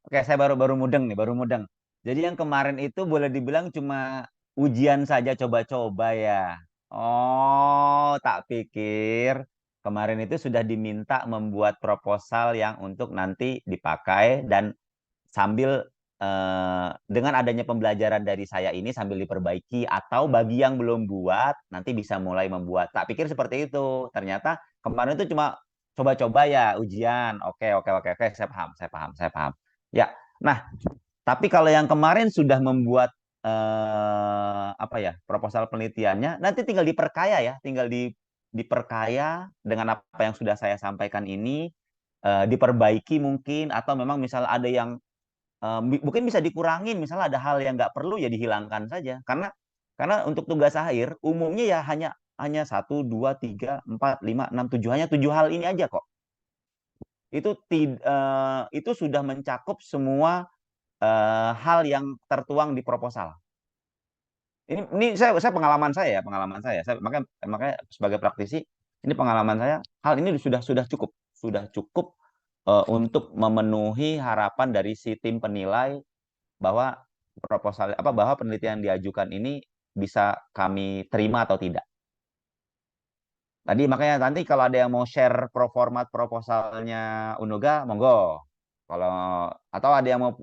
oke. Saya baru mudeng nih, baru mudeng. Jadi yang kemarin itu boleh dibilang cuma ujian saja, coba-coba ya. Oh, tak pikir kemarin itu sudah diminta membuat proposal yang untuk nanti dipakai dan sambil dengan adanya pembelajaran dari saya ini sambil diperbaiki atau bagi yang belum buat nanti bisa mulai membuat. Tak pikir seperti itu. Ternyata kemarin itu cuma coba-coba ya ujian. Oke oke oke oke, saya paham, saya paham, saya paham. Ya. Nah, tapi kalau yang kemarin sudah membuat apa ya, proposal penelitiannya, nanti tinggal diperkaya ya, tinggal diperkaya dengan apa yang sudah saya sampaikan ini, diperbaiki mungkin atau memang misal ada yang mungkin bisa dikurangin, misalnya ada hal yang nggak perlu ya dihilangkan saja. Karena untuk tugas akhir umumnya ya hanya 1, 2, 3, 4, 5, 6, 7, hanya 7 hal ini aja kok. Itu sudah mencakup semua hal yang tertuang di proposal. Ini saya pengalaman saya ya, pengalaman saya. Makanya sebagai praktisi ini pengalaman saya, hal ini sudah cukup untuk memenuhi harapan dari si tim penilai bahwa bahwa penelitian yang diajukan ini bisa kami terima atau tidak. Tadi makanya nanti kalau ada yang mau share format proposalnya Unuga, monggo. Kalau atau ada yang mau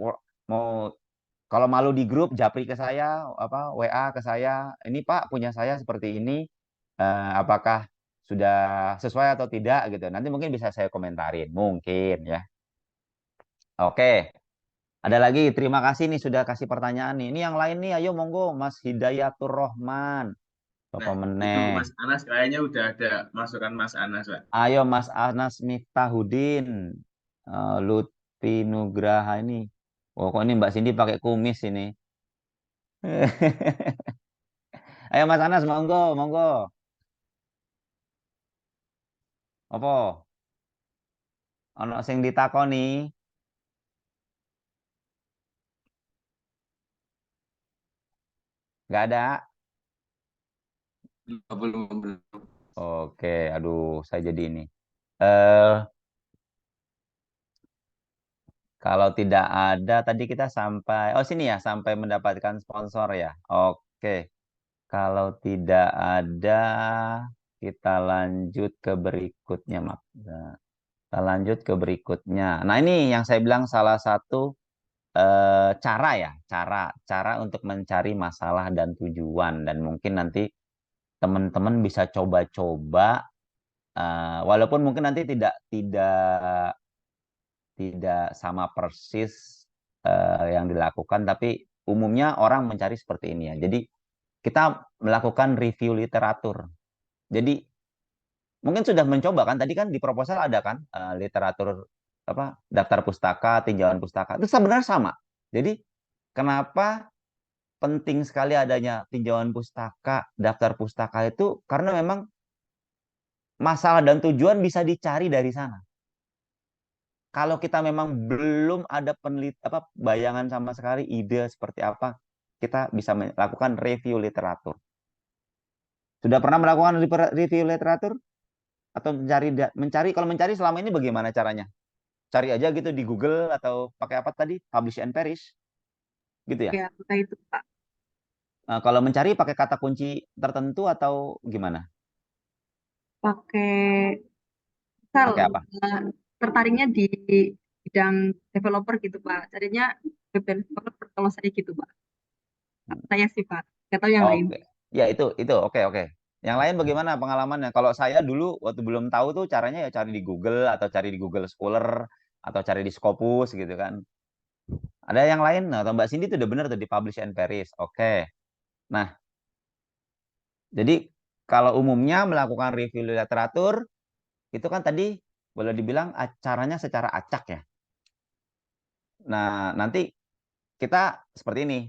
kalau malu di grup japri ke saya, apa WA ke saya, ini Pak punya saya seperti ini, apakah sudah sesuai atau tidak gitu. Nanti mungkin bisa saya komentarin, mungkin ya. Oke. Ada lagi, terima kasih nih sudah kasih pertanyaan nih. Ini yang lain nih, ayo monggo Mas Hidayatur Rohman. Apa Nah, itu meneh? Mas Anas kayaknya udah ada masukan Mas Anas Pak. Ayo Mas Anas Miftahudin. Lutfi Nugraha ini. Oh, kok ini Mbak Cindy pakai kumis ini. Ayo Mas Anas, monggo, monggo. Apa? Ono sing ditakoni? Nggak ada. Belum. Oke, aduh, saya jadi ini. Eh, Kalau tidak ada, tadi kita sampai, oh sini ya, sampai mendapatkan sponsor ya. Oke. Kalau tidak ada, kita lanjut ke berikutnya, Mak. Nah, kita lanjut ke berikutnya. Nah, ini yang saya bilang salah satu cara ya, cara untuk mencari masalah dan tujuan. Dan mungkin nanti teman-teman bisa coba-coba, walaupun mungkin nanti tidak sama persis yang dilakukan, tapi umumnya orang mencari seperti ini ya. Jadi kita melakukan review literatur. Jadi mungkin sudah mencoba kan, tadi kan di proposal ada kan literatur apa daftar pustaka, tinjauan pustaka. Itu sebenarnya sama. Jadi kenapa penting sekali adanya tinjauan pustaka, daftar pustaka itu karena memang masalah dan tujuan bisa dicari dari sana. Kalau kita memang belum ada bayangan sama sekali ide seperti apa, kita bisa melakukan review literatur. Sudah pernah melakukan review literatur atau kalau mencari selama ini bagaimana caranya? Cari aja gitu di Google atau pakai apa tadi? Publish and Perish gitu ya. Ya, pakai itu Pak. Kalau mencari pakai kata kunci tertentu atau gimana? Pakai misal Pakai apa? tertariknya di bidang developer gitu Pak. Carinya Betul. Kalau saya gitu, Pak. Saya sih, Pak. Nggak tahu yang lain. Oke. Ya itu oke. Yang lain bagaimana pengalamannya? Kalau saya dulu waktu belum tahu tuh caranya ya cari di Google atau cari di Google Scholar atau cari di Scopus gitu kan. Ada yang lain? Nah, Mbak Cindy tuh udah bener tuh di Publish and Perish. Oke. Nah, jadi kalau umumnya melakukan review literatur itu kan tadi boleh dibilang caranya secara acak ya. Nah, nanti kita seperti ini.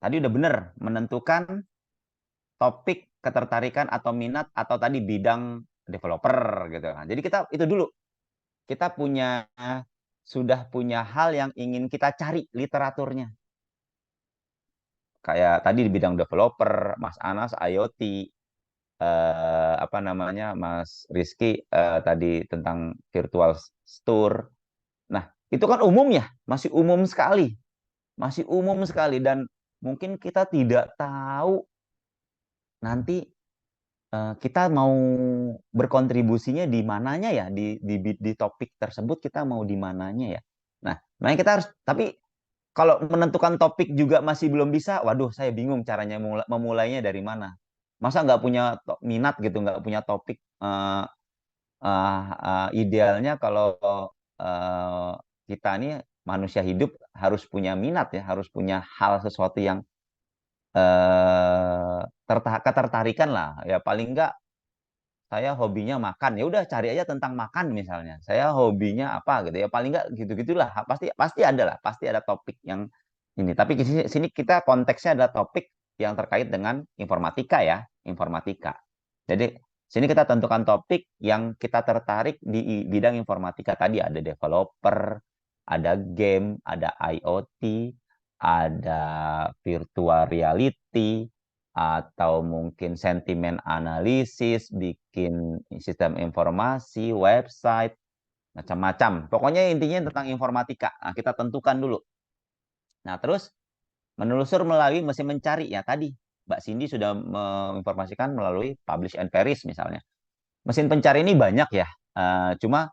Tadi udah bener menentukan topik ketertarikan atau minat atau tadi bidang developer gitu kan. Jadi kita itu dulu. Kita sudah punya hal yang ingin kita cari literaturnya. Kayak tadi di bidang developer, Mas Anas IoT, apa namanya Mas Rizky tadi tentang virtual store. Nah, itu kan umum ya, masih umum sekali. Masih umum sekali dan mungkin kita tidak tahu nanti kita mau berkontribusinya di mananya ya di topik tersebut kita mau di mananya ya. Nah, makanya kita harus tapi kalau menentukan topik juga masih belum bisa, waduh saya bingung caranya memulainya dari mana. Masa nggak punya minat gitu, nggak punya topik idealnya kalau kita ini manusia hidup harus punya minat ya, harus punya hal sesuatu yang ketertarikan lah ya paling enggak saya hobinya makan ya udah cari aja tentang makan misalnya saya hobinya apa gitu ya paling enggak gitu gitulah pasti pasti ada lah pasti ada topik yang ini tapi di sini kita konteksnya adalah topik yang terkait dengan informatika ya informatika jadi sini kita tentukan topik yang kita tertarik di bidang informatika tadi ada developer ada game ada IoT ada virtual reality atau mungkin sentimen analisis, bikin sistem informasi, website, macam-macam. Pokoknya intinya tentang informatika. Nah, kita tentukan dulu. Nah, terus menelusur melalui mesin mencari. Ya, tadi Mbak Cindy sudah menginformasikan melalui Publish and Perish misalnya. Mesin pencari ini banyak ya. Cuma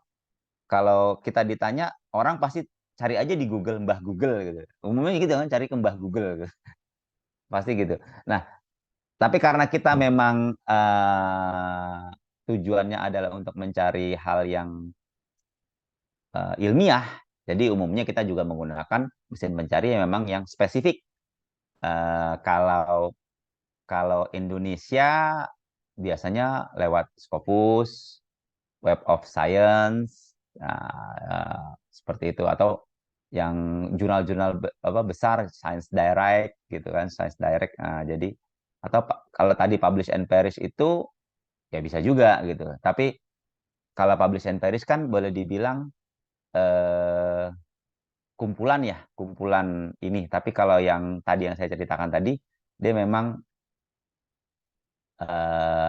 kalau kita ditanya, orang pasti cari aja di Google, Mbah Google gitu. Umumnya gitu kan, cari ke Mbah Google gitu. Pasti gitu. Nah, tapi karena kita memang tujuannya adalah untuk mencari hal yang ilmiah, jadi umumnya kita juga menggunakan mesin pencari yang memang yang spesifik. Kalau Indonesia biasanya lewat Scopus, Web of Science, seperti itu atau yang jurnal-jurnal besar Science Direct gitu kan Science Direct. Jadi atau kalau tadi Publish and Perish itu ya bisa juga gitu. Tapi kalau Publish and Perish kan boleh dibilang kumpulan ya, kumpulan ini. Tapi kalau yang tadi yang saya ceritakan tadi, dia memang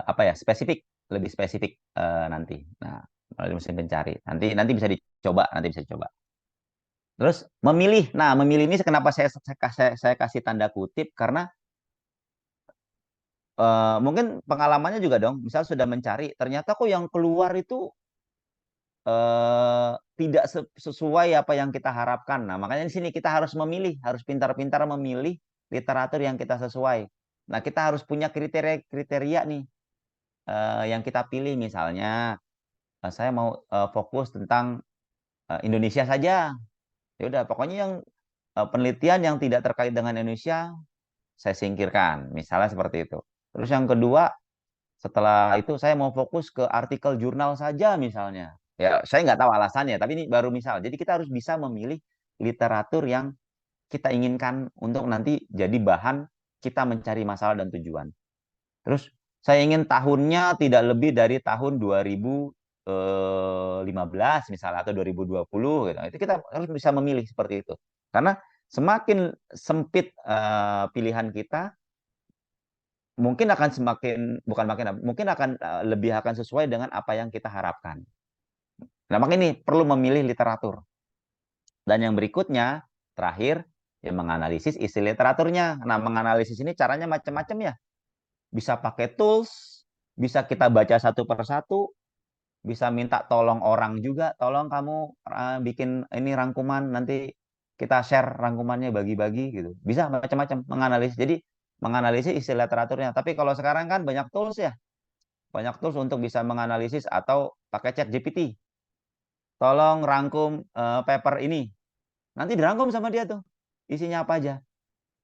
apa ya spesifik, lebih spesifik nanti. Nah, melalui mesin pencari. Nanti bisa dicoba, nanti bisa dicoba. Terus memilih. Nah, memilih ini kenapa saya kasih tanda kutip karena mungkin pengalamannya juga dong. Misal sudah mencari, ternyata kok yang keluar itu tidak sesuai apa yang kita harapkan. Nah, makanya di sini kita harus memilih, harus pintar-pintar memilih literatur yang kita sesuai. Nah, kita harus punya kriteria nih yang kita pilih. Misalnya, saya mau fokus tentang Indonesia saja. Ya udah, pokoknya yang penelitian yang tidak terkait dengan Indonesia saya singkirkan. Misalnya seperti itu. Terus yang kedua, setelah itu saya mau fokus ke artikel jurnal saja misalnya. Ya, saya nggak tahu alasannya, tapi ini baru misal. Jadi kita harus bisa memilih literatur yang kita inginkan untuk nanti jadi bahan kita mencari masalah dan tujuan. Terus saya ingin tahunnya tidak lebih dari tahun 2015 misalnya atau 2020 gitu. Itu kita harus bisa memilih seperti itu. Karena semakin sempit pilihan kita, mungkin akan mungkin akan lebih akan sesuai dengan apa yang kita harapkan. Nah, makanya ini perlu memilih literatur. Dan yang berikutnya, terakhir, ya menganalisis isi literaturnya. Nah, menganalisis ini caranya macam-macam ya. Bisa pakai tools, bisa kita baca satu persatu, bisa minta tolong orang juga, tolong kamu bikin ini rangkuman, nanti kita share rangkumannya, bagi-bagi gitu. Bisa macam-macam menganalisis. Jadi menganalisis isi literaturnya. Tapi kalau sekarang kan banyak tools ya. Banyak tools untuk bisa menganalisis atau pakai chat GPT. Tolong rangkum paper ini. Nanti dirangkum sama dia tuh. Isinya apa aja.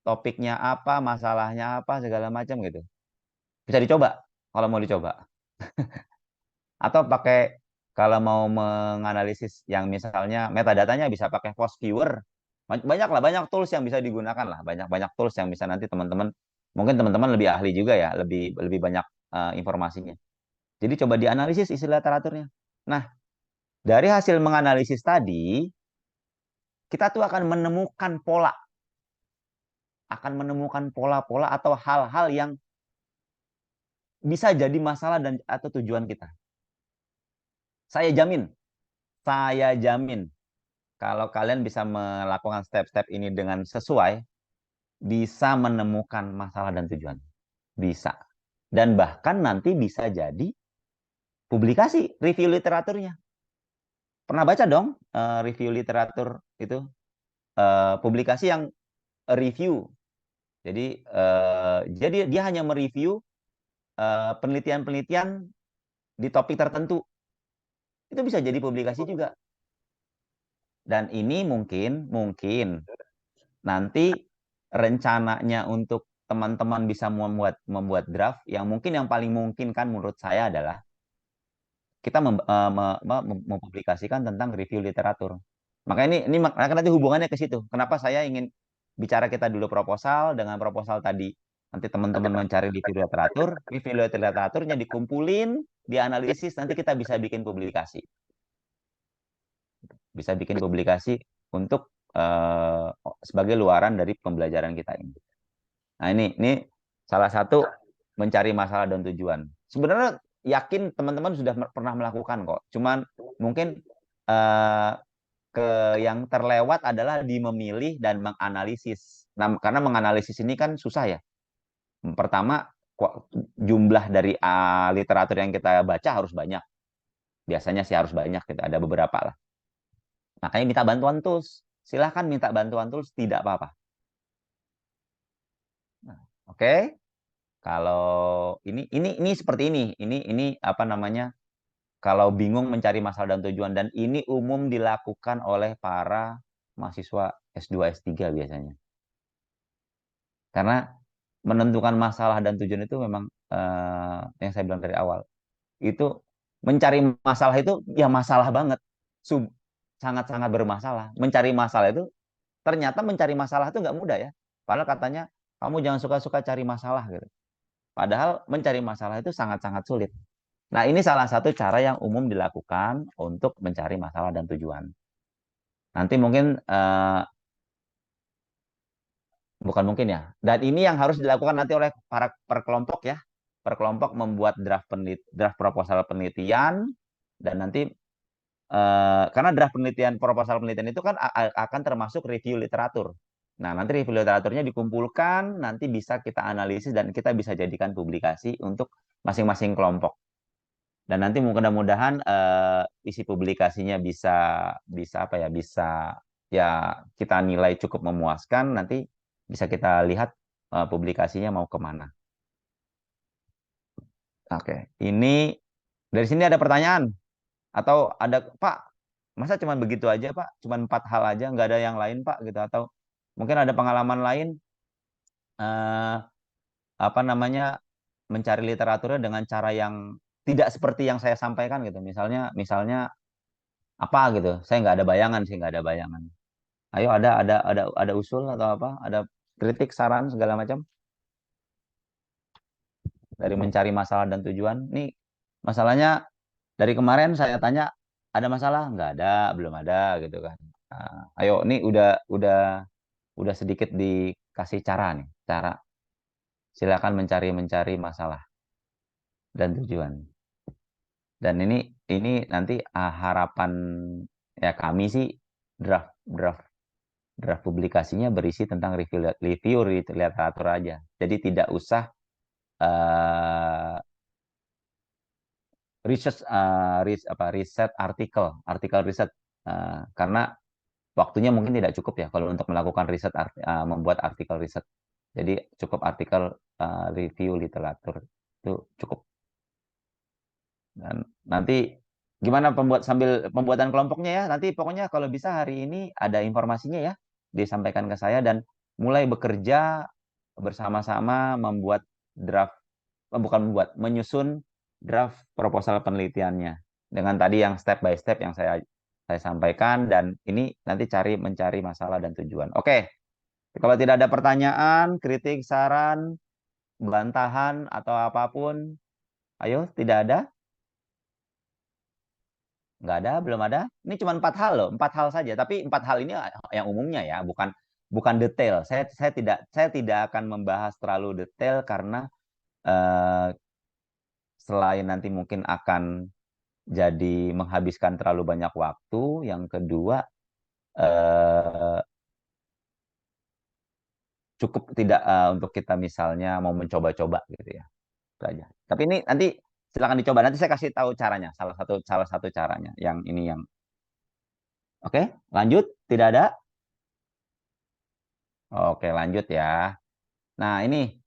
Topiknya apa, masalahnya apa, segala macam gitu. Bisa dicoba kalau mau dicoba. Atau pakai kalau mau menganalisis yang misalnya metadatanya bisa pakai Foursquare. Banyak tools yang bisa digunakan lah. Banyak tools yang bisa nanti teman-teman, mungkin teman-teman lebih ahli juga ya, lebih banyak informasinya. Jadi coba dianalisis isi literaturnya. Nah, dari hasil menganalisis tadi, kita tuh akan menemukan pola-pola atau hal-hal yang bisa jadi masalah dan atau tujuan kita. Saya jamin kalau kalian bisa melakukan step-step ini dengan sesuai, bisa menemukan masalah dan tujuan. Bisa. Dan bahkan nanti bisa jadi publikasi review literaturnya. Pernah baca dong review literatur itu? Publikasi yang review. Jadi dia hanya mereview penelitian-penelitian di topik tertentu. Itu bisa jadi publikasi juga. Dan ini mungkin nanti rencananya untuk teman-teman bisa membuat draft yang paling mungkin kan menurut saya adalah kita mempublikasikan tentang review literatur. Maka nanti hubungannya ke situ. Kenapa saya ingin bicara kita dulu proposal, dengan proposal tadi nanti teman-teman mencari review literaturnya dikumpulin, dianalisis, nanti kita bisa bikin publikasi. Bisa bikin publikasi untuk sebagai luaran dari pembelajaran kita ini. Nah, ini salah satu mencari masalah dan tujuan. Sebenarnya yakin teman-teman sudah pernah melakukan kok. Cuman mungkin yang terlewat adalah di memilih dan menganalisis. Nah, karena menganalisis ini kan susah ya. Pertama, jumlah dari literatur yang kita baca harus banyak. Biasanya sih harus banyak, ada beberapa lah. Makanya minta bantuan tools. Silahkan minta bantuan tools, tidak apa-apa. Nah, oke. Kalau ini seperti ini. Ini apa namanya? Kalau bingung mencari masalah dan tujuan, dan ini umum dilakukan oleh para mahasiswa S2, S3 biasanya. Karena menentukan masalah dan tujuan itu memang yang saya bilang dari awal. Itu mencari masalah itu ya masalah banget. Sangat-sangat bermasalah. Mencari masalah itu, ternyata mencari masalah itu nggak mudah ya. Padahal katanya kamu jangan suka-suka cari masalah gitu. Padahal mencari masalah itu sangat-sangat sulit. Nah, ini salah satu cara yang umum dilakukan untuk mencari masalah dan tujuan. Nanti mungkin bukan mungkin ya. Dan ini yang harus dilakukan nanti oleh para per kelompok ya. Per kelompok membuat draft proposal penelitian, dan nanti karena draft proposal penelitian itu kan akan termasuk review literatur. Nah, nanti review literaturnya dikumpulkan, nanti bisa kita analisis dan kita bisa jadikan publikasi untuk masing-masing kelompok. Dan nanti mudah-mudahan isi publikasinya bisa apa ya, bisa ya kita nilai cukup memuaskan, nanti bisa kita lihat publikasinya mau kemana. Oke, ini dari sini ada pertanyaan atau ada, Pak, masa cuma begitu aja Pak, cuma 4 hal aja, nggak ada yang lain Pak gitu, atau mungkin ada pengalaman lain apa namanya mencari literaturnya dengan cara yang tidak seperti yang saya sampaikan gitu, misalnya apa gitu, saya nggak ada bayangan sih, nggak ada bayangan. Ayo, ada usul atau apa, ada kritik, saran segala macam dari mencari masalah dan tujuan. Nih masalahnya dari kemarin saya tanya, ada masalah nggak, ada, belum ada gitu kan. Nah, ayo nih udah sedikit dikasih cara nih, silakan mencari masalah dan tujuan. Dan ini nanti harapan ya kami sih, draft publikasinya berisi tentang review literatur aja. Jadi tidak usah riset artikel riset, karena waktunya mungkin tidak cukup ya kalau untuk melakukan riset, membuat artikel riset. Jadi cukup artikel review literatur itu cukup. Dan nanti gimana sambil pembuatan kelompoknya ya? Nanti pokoknya kalau bisa hari ini ada informasinya ya, disampaikan ke saya dan mulai bekerja bersama-sama membuat draft, menyusun draft proposal penelitiannya dengan tadi yang step by step yang saya sampaikan, dan ini nanti mencari masalah dan tujuan. Oke, kalau tidak ada pertanyaan, kritik, saran, bantahan atau apapun, ayo. Tidak ada? Nggak ada, belum ada. Ini cuma 4 hal loh, 4 hal saja. Tapi 4 hal ini yang umumnya ya, bukan detail. Saya tidak akan membahas terlalu detail karena selain nanti mungkin akan jadi menghabiskan terlalu banyak waktu. Yang kedua, cukup tidak untuk kita misalnya mau mencoba-coba gitu ya. Itu aja. Tapi ini nanti silakan dicoba. Nanti saya kasih tahu caranya. Salah satu caranya. Yang ini yang oke, lanjut. Tidak ada? Oke, lanjut ya. Nah, ini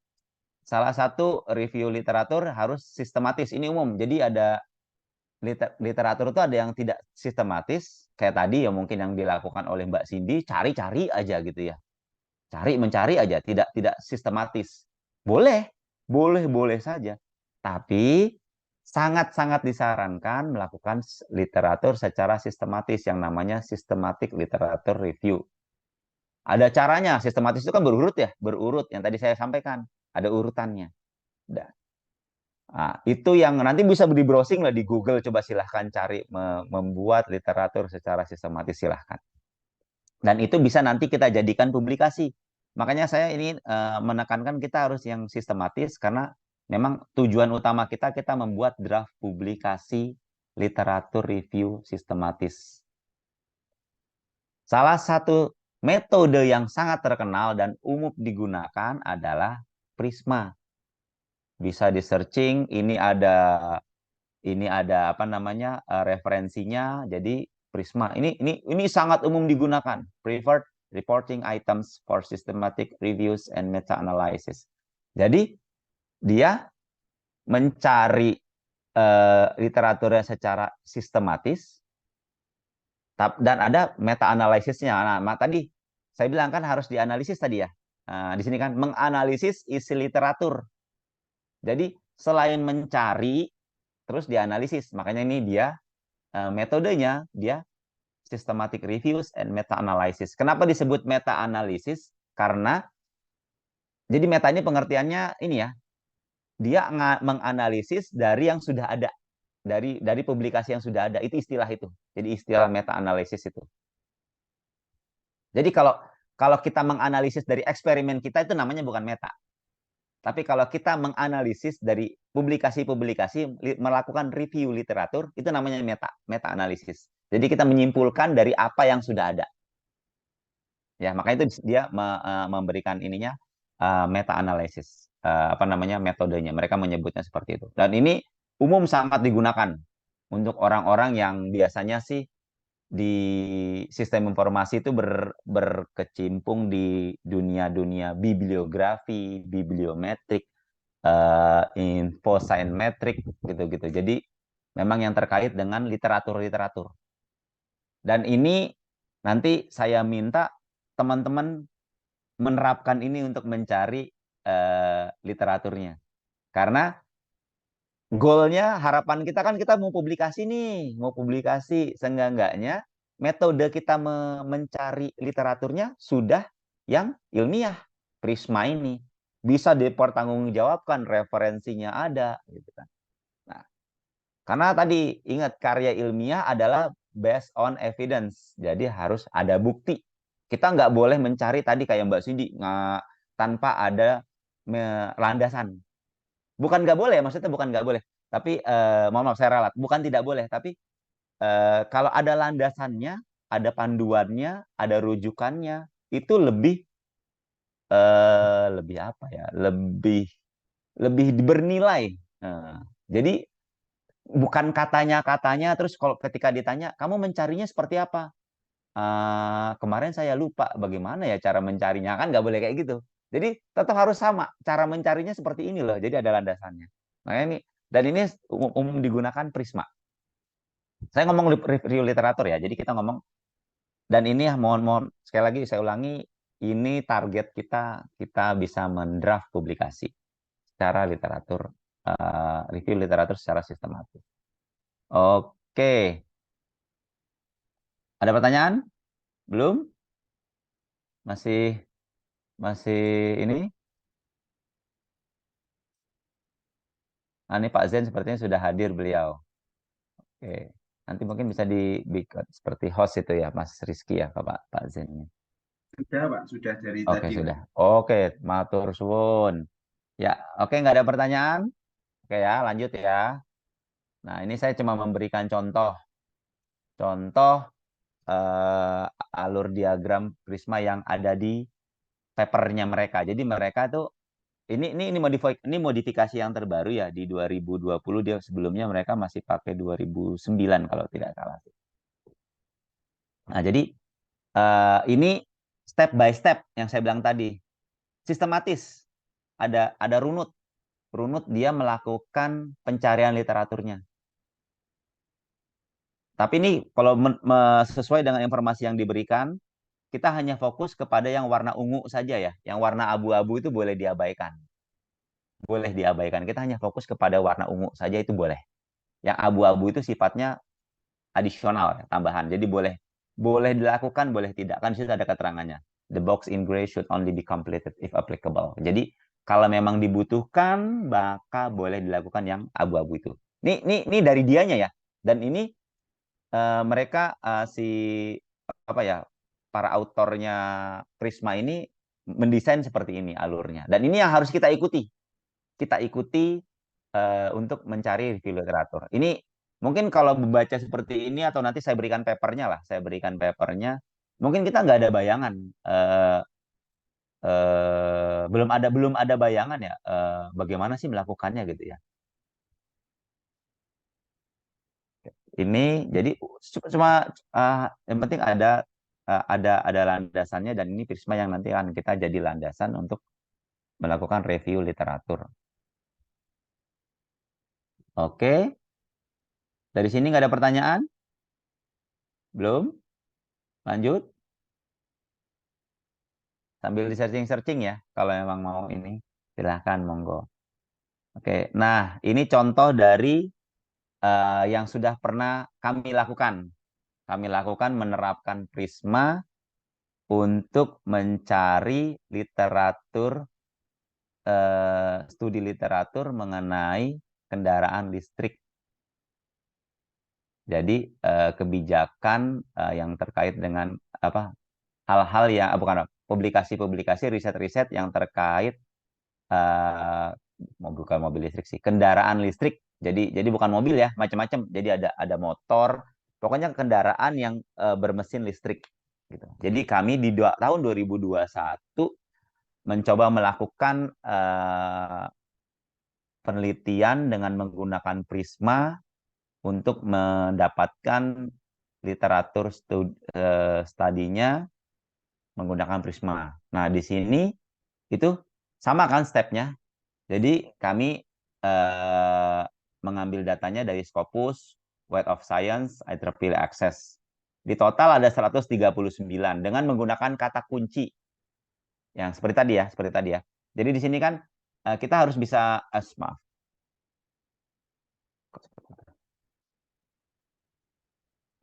salah satu review literatur harus sistematis. Ini umum. Jadi ada literatur itu ada yang tidak sistematis. Kayak tadi ya mungkin yang dilakukan oleh Mbak Cindy, cari-cari aja gitu ya. Mencari aja, tidak sistematis. Boleh saja. Tapi sangat-sangat disarankan melakukan literatur secara sistematis yang namanya systematic literature review. Ada caranya, sistematis itu kan berurut ya, yang tadi saya sampaikan, ada urutannya. Nah, itu yang nanti bisa di browsing lah di Google, coba silahkan cari membuat literatur secara sistematis, silahkan. Dan itu bisa nanti kita jadikan publikasi. Makanya saya ini menekankan kita harus yang sistematis karena memang tujuan utama kita membuat draft publikasi literatur review sistematis. Salah satu metode yang sangat terkenal dan umum digunakan adalah Prisma. Bisa di searching, ini ada apa namanya referensinya. Jadi Prisma ini sangat umum digunakan. Preferred reporting items for systematic reviews and meta-analysis. Jadi dia mencari literaturnya secara sistematis dan ada meta-analisisnya. Nah, tadi saya bilang kan harus dianalisis tadi ya. Di sini kan menganalisis isi literatur. Jadi selain mencari, terus dianalisis. Makanya ini dia metodenya, dia systematic reviews and meta-analysis. Kenapa disebut meta-analysis? Karena jadi meta ini pengertiannya ini ya, dia menganalisis dari yang sudah ada, dari publikasi yang sudah ada. Itu istilah itu. Jadi istilah meta-analysis itu. Jadi kalau kita menganalisis dari eksperimen kita itu namanya bukan meta. Tapi kalau kita menganalisis dari publikasi-publikasi, melakukan review literatur, itu namanya meta-analisis. Jadi kita menyimpulkan dari apa yang sudah ada. Ya, makanya itu dia memberikan ininya meta-analisis. Apa namanya metodenya. Mereka menyebutnya seperti itu. Dan ini umum sangat digunakan untuk orang-orang yang biasanya sih di sistem informasi itu berkecimpung di dunia bibliografi, bibliometrik, info scienmetrik gitu-gitu. Jadi memang yang terkait dengan literatur-literatur. Dan ini nanti saya minta teman-teman menerapkan ini untuk mencari literaturnya. Karena goalnya, harapan kita kan kita mau publikasi nih, seenggak-enggaknya metode kita mencari literaturnya sudah yang ilmiah. Prisma ini bisa dipertanggungjawabkan, referensinya ada, gitu kan. Nah, karena tadi ingat karya ilmiah adalah based on evidence, jadi harus ada bukti. Kita nggak boleh mencari tadi kayak Mbak Cindy tanpa ada landasan. Bukan nggak boleh, maksudnya bukan nggak boleh. Tapi mohon maaf saya ralat, bukan tidak boleh. Tapi kalau ada landasannya, ada panduannya, ada rujukannya, itu lebih apa ya? Lebih bernilai. Jadi bukan katanya-katanya. Terus kalau ketika ditanya, kamu mencarinya seperti apa? kemarin saya lupa bagaimana ya cara mencarinya, kan nggak boleh kayak gitu. Jadi tetap harus sama cara mencarinya seperti ini loh. Jadi ada landasannya. Makanya ini, dan ini umum digunakan Prisma. Saya ngomong review literatur ya. Jadi kita ngomong, dan ini mohon sekali lagi saya ulangi, ini target kita bisa mendraft publikasi secara literatur, review literatur secara sistematis. Oke. Ada pertanyaan? Belum? Masih ini? Ini Pak Zen sepertinya sudah hadir beliau. Oke. Nanti mungkin bisa dibikin seperti host itu ya, Mas Rizky ya, Pak Zen. Sudah, Pak. Sudah dari Oke, tadi, Pak. sudah. Oke, matur suwun. Ya, oke, nggak ada pertanyaan? Oke ya, lanjut ya. Nah, ini saya cuma memberikan contoh alur diagram Prisma yang ada di papernya mereka. Jadi mereka tuh ini modifikasi yang terbaru ya di 2020. Dia sebelumnya mereka masih pakai 2009 kalau tidak salah. Nah, jadi ini step by step yang saya bilang tadi. Sistematis. Ada runut. Runut dia melakukan pencarian literaturnya. Tapi ini kalau sesuai dengan informasi yang diberikan, kita hanya fokus kepada yang warna ungu saja ya. Yang warna abu-abu itu boleh diabaikan. Boleh diabaikan. Kita hanya fokus kepada warna ungu saja, itu boleh. Yang abu-abu itu sifatnya adisional, tambahan. Jadi boleh dilakukan, boleh tidak. Kan di situ ada keterangannya. The box in gray should only be completed if applicable. Jadi kalau memang dibutuhkan, maka boleh dilakukan yang abu-abu itu. Ini dari dianya ya. Dan ini mereka para autornya Prisma ini mendesain seperti ini alurnya. Dan ini yang harus kita ikuti. Kita ikuti untuk mencari review literatur. Ini mungkin kalau membaca seperti ini atau nanti saya berikan papernya lah, mungkin kita nggak ada bayangan, belum ada bayangan ya bagaimana sih melakukannya gitu ya. Ini jadi cuma yang penting ada landasannya, dan ini Prisma yang nanti akan kita jadi landasan untuk melakukan review literatur. Oke. Dari sini nggak ada pertanyaan? Belum? Lanjut. Sambil di searching ya, kalau memang mau ini, silahkan, monggo. Oke, nah ini contoh dari yang sudah pernah kami lakukan. Kami lakukan menerapkan Prisma untuk mencari literatur, studi literatur mengenai kendaraan listrik. Jadi kebijakan yang terkait dengan hal-hal yang publikasi-publikasi, riset-riset yang terkait bukan mobil listrik sih, kendaraan listrik. Jadi bukan mobil ya, macam-macam. Jadi ada motor, pokoknya kendaraan yang bermesin listrik gitu. Jadi kami di tahun 2021 mencoba melakukan penelitian dengan menggunakan Prisma untuk mendapatkan literatur studinya menggunakan Prisma. Nah, di sini itu sama kan stepnya. Jadi kami mengambil datanya dari Scopus, Web of Science, IEEE Access. Di total ada 139 dengan menggunakan kata kunci yang seperti tadi ya. Jadi di sini kan kita harus bisa maaf.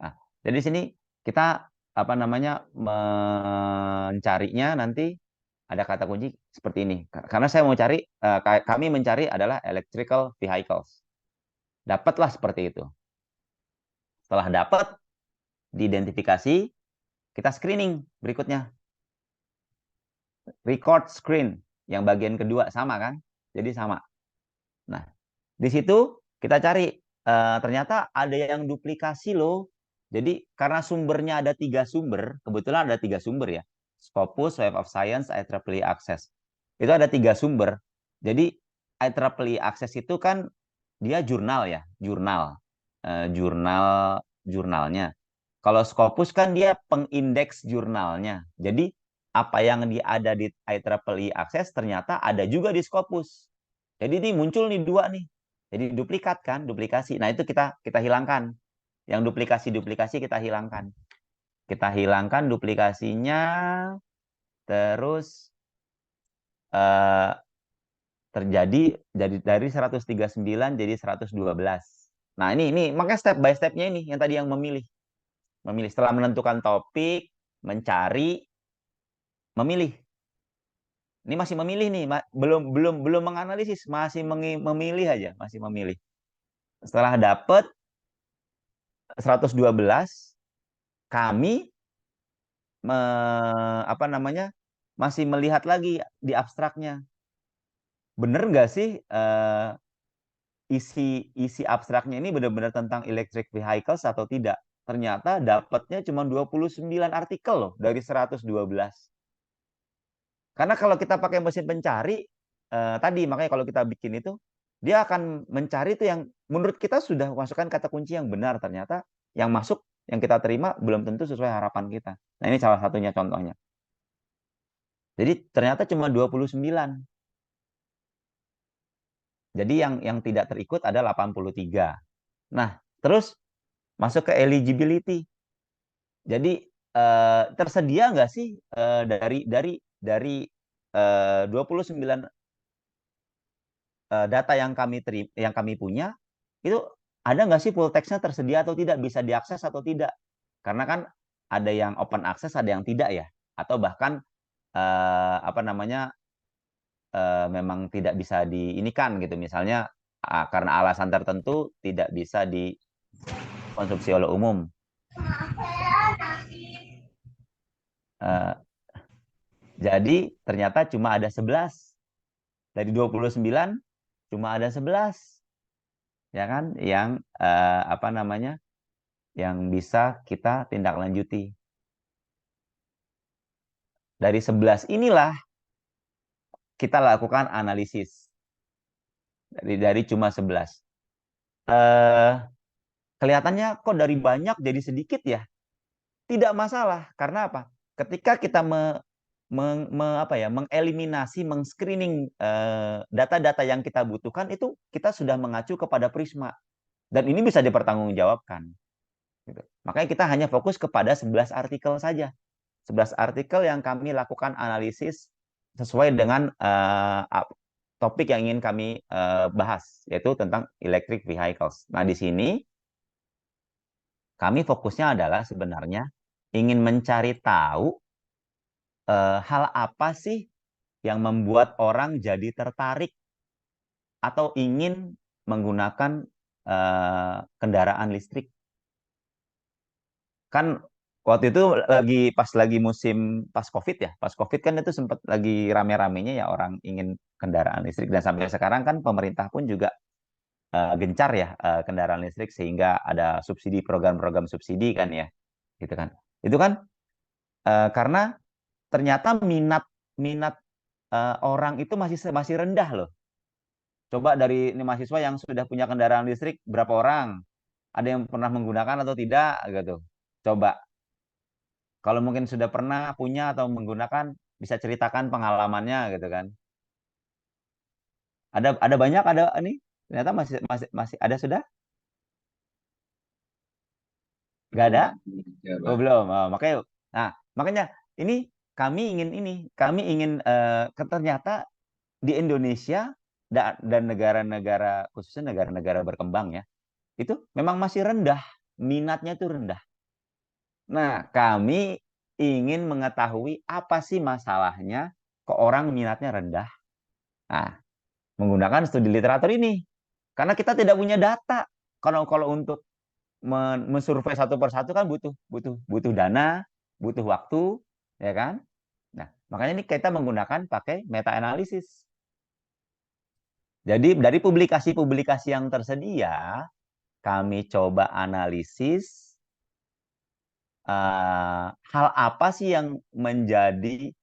Nah, jadi di sini kita mencarinya nanti ada kata kunci seperti ini. Karena saya mau cari, kami mencari adalah electrical vehicles. Dapatlah seperti itu. Setelah dapat, diidentifikasi, kita screening berikutnya. Record screen, yang bagian kedua sama kan? Jadi sama. Nah, di situ kita cari, ternyata ada yang duplikasi loh. Jadi karena sumbernya ada 3 sumber, kebetulan ada 3 sumber ya. Scopus, Web of Science, IEEE Access. Itu ada 3 sumber. Jadi IEEE Access itu kan dia jurnal ya, jurnalnya. Kalau Scopus kan dia pengindeks jurnalnya. Jadi apa yang ada di IEEE Access ternyata ada juga di Scopus. Jadi ini muncul nih dua nih. Jadi duplikat kan, duplikasi. Nah, itu kita hilangkan. Yang duplikasi kita hilangkan. Kita hilangkan duplikasinya, terus terjadi dari 139 jadi 112. Nah, ini makanya step by step-nya ini yang tadi yang memilih setelah menentukan topik, mencari, memilih. Ini masih memilih nih, belum menganalisis, masih memilih aja, masih memilih. Setelah dapat 112, kami masih melihat lagi di abstraknya. Bener nggak sih isi abstraknya ini benar-benar tentang electric vehicles atau tidak? Ternyata dapatnya cuma 29 artikel loh dari 112. Karena kalau kita pakai mesin pencari tadi, makanya kalau kita bikin itu, dia akan mencari itu yang menurut kita sudah masukkan kata kunci yang benar, ternyata yang masuk yang kita terima belum tentu sesuai harapan kita. Nah, ini salah satunya contohnya. Jadi ternyata cuma 29. Jadi yang tidak terikut ada 83. Nah, terus masuk ke eligibility. Jadi tersedia nggak sih dari 29 data yang kami punya, itu ada nggak sih full text-nya tersedia atau tidak, bisa diakses atau tidak? Karena kan ada yang open access, ada yang tidak ya, atau bahkan memang tidak bisa diinikan gitu, misalnya karena alasan tertentu tidak bisa dikonsumsi oleh umum. Jadi ternyata cuma ada 11 dari 29, cuma ada 11 ya kan yang yang bisa kita tindak lanjuti. Dari 11 inilah kita lakukan analisis. Dari cuma 11. Kelihatannya kok dari banyak jadi sedikit ya? Tidak masalah. Karena apa? Ketika kita mengeliminasi, meng-screening data-data yang kita butuhkan, itu kita sudah mengacu kepada Prisma. Dan ini bisa dipertanggungjawabkan. Gitu. Makanya kita hanya fokus kepada 11 artikel saja. 11 artikel yang kami lakukan analisis sesuai dengan topik yang ingin kami bahas, yaitu tentang electric vehicles. Nah, di sini kami fokusnya adalah sebenarnya ingin mencari tahu hal apa sih yang membuat orang jadi tertarik atau ingin menggunakan kendaraan listrik. Kan waktu itu pas musim pas COVID ya, pas COVID kan itu sempat lagi rame-ramenya ya orang ingin kendaraan listrik, dan sampai sekarang kan pemerintah pun juga gencar ya kendaraan listrik, sehingga ada subsidi, program-program subsidi kan ya, gitu kan. Itu kan karena ternyata minat orang itu masih rendah loh. Coba dari ini mahasiswa yang sudah punya kendaraan listrik berapa orang? Ada yang pernah menggunakan atau tidak gitu. Coba. Kalau mungkin sudah pernah punya atau menggunakan, bisa ceritakan pengalamannya gitu kan. Ada banyak, ada ini ternyata masih ada sudah? Nggak ada? Oh, belum. Oh, makanya ini kami ingin ternyata di Indonesia dan negara-negara, khususnya negara-negara berkembang ya, itu memang masih rendah, minatnya itu rendah. Nah, kami ingin mengetahui apa sih masalahnya kok orang minatnya rendah. Nah, menggunakan studi literatur ini. Karena kita tidak punya data. Kalau untuk mensurvei satu persatu kan butuh dana, butuh waktu, ya kan? Nah, makanya ini kita menggunakan pakai meta analisis. Jadi dari publikasi-publikasi yang tersedia, kami coba analisis hal apa sih yang menjadi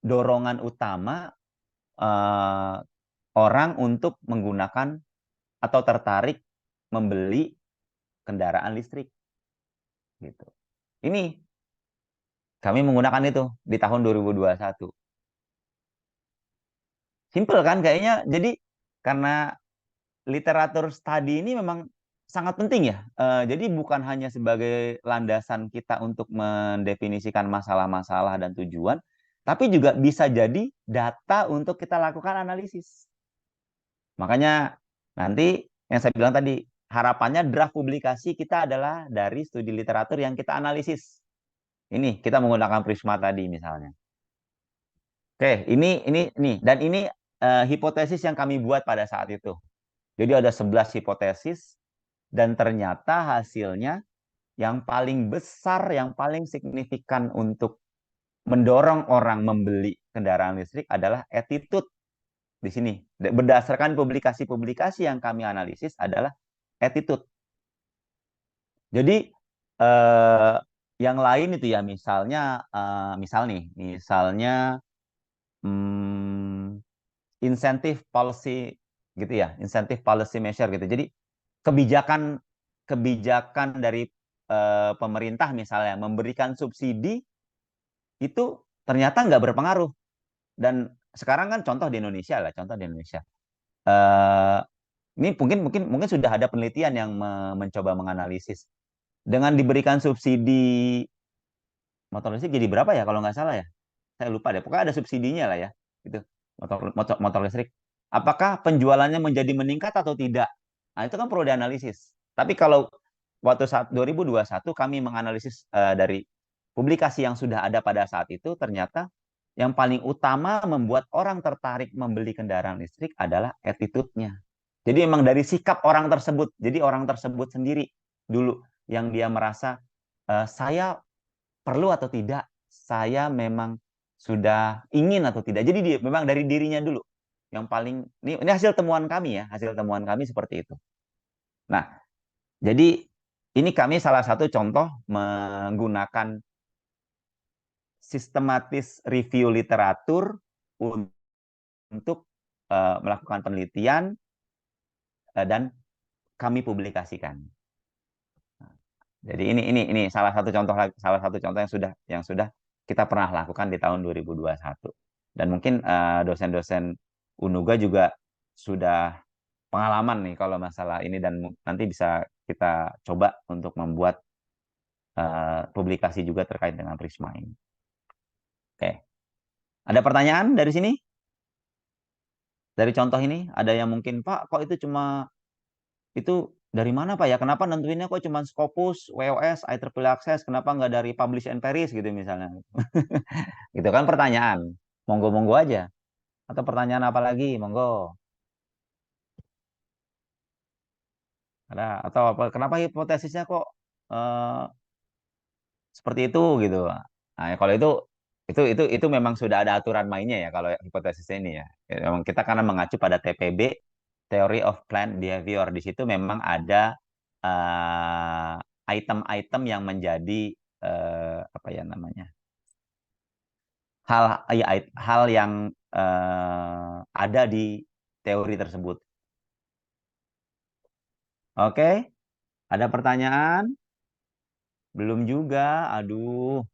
dorongan utama orang untuk menggunakan atau tertarik membeli kendaraan listrik gitu. Ini kami menggunakan itu di tahun 2021. Simple kan kayaknya. Jadi karena literatur study ini memang sangat penting ya. Jadi bukan hanya sebagai landasan kita untuk mendefinisikan masalah-masalah dan tujuan, tapi juga bisa jadi data untuk kita lakukan analisis. Makanya nanti yang saya bilang tadi, harapannya draft publikasi kita adalah dari studi literatur yang kita analisis. Ini kita menggunakan Prisma tadi misalnya. Oke, ini dan ini hipotesis yang kami buat pada saat itu. Jadi ada 11 hipotesis dan ternyata hasilnya yang paling besar, yang paling signifikan untuk mendorong orang membeli kendaraan listrik adalah attitude. Di sini berdasarkan publikasi-publikasi yang kami analisis adalah attitude. Jadi yang lain itu ya misalnya misalnya insentif policy gitu ya, insentif policy measure gitu. Jadi kebijakan dari pemerintah misalnya memberikan subsidi itu ternyata nggak berpengaruh. Dan sekarang kan contoh di Indonesia lah, ini mungkin sudah ada penelitian yang mencoba menganalisis dengan diberikan subsidi motor listrik jadi berapa ya kalau nggak salah ya, saya lupa deh, pokoknya ada subsidinya lah ya, gitu, motor listrik. Apakah penjualannya menjadi meningkat atau tidak? Nah, itu kan perlu dianalisis. Tapi kalau waktu saat 2021 kami menganalisis dari publikasi yang sudah ada pada saat itu, ternyata yang paling utama membuat orang tertarik membeli kendaraan listrik adalah attitude-nya. Jadi memang dari sikap orang tersebut. Jadi orang tersebut sendiri dulu yang dia merasa saya perlu atau tidak, saya memang sudah ingin atau tidak. Jadi dia memang dari dirinya dulu yang paling, ini hasil temuan kami ya, hasil temuan kami seperti itu. Nah, jadi ini kami salah satu contoh menggunakan sistematis review literatur untuk melakukan penelitian dan kami publikasikan. Jadi ini salah satu contoh yang sudah kita pernah lakukan di tahun 2021. Dan mungkin dosen-dosen UNUGA juga sudah pengalaman nih kalau masalah ini, dan nanti bisa kita coba untuk membuat publikasi juga terkait dengan Prisma ini. Oke. Ada pertanyaan dari sini? Dari contoh ini ada yang mungkin, Pak, kok itu cuma itu dari mana Pak ya? Kenapa nentuinnya kok cuma Scopus, WOS, IEEE Access, kenapa nggak dari Publish and Perish gitu misalnya? Gitu kan pertanyaan. Monggo-monggo aja. Atau pertanyaan apa lagi? Monggo. Ada atau apa? Kenapa hipotesisnya kok seperti itu gitu? Nah, kalau itu memang sudah ada aturan mainnya ya kalau hipotesis ini ya. Memang kita karena mengacu pada TPB, Theory of Planned Behavior. Di situ memang ada item-item yang menjadi apa ya namanya, hal yang ada di teori tersebut. Oke, ada pertanyaan? Belum juga, aduh,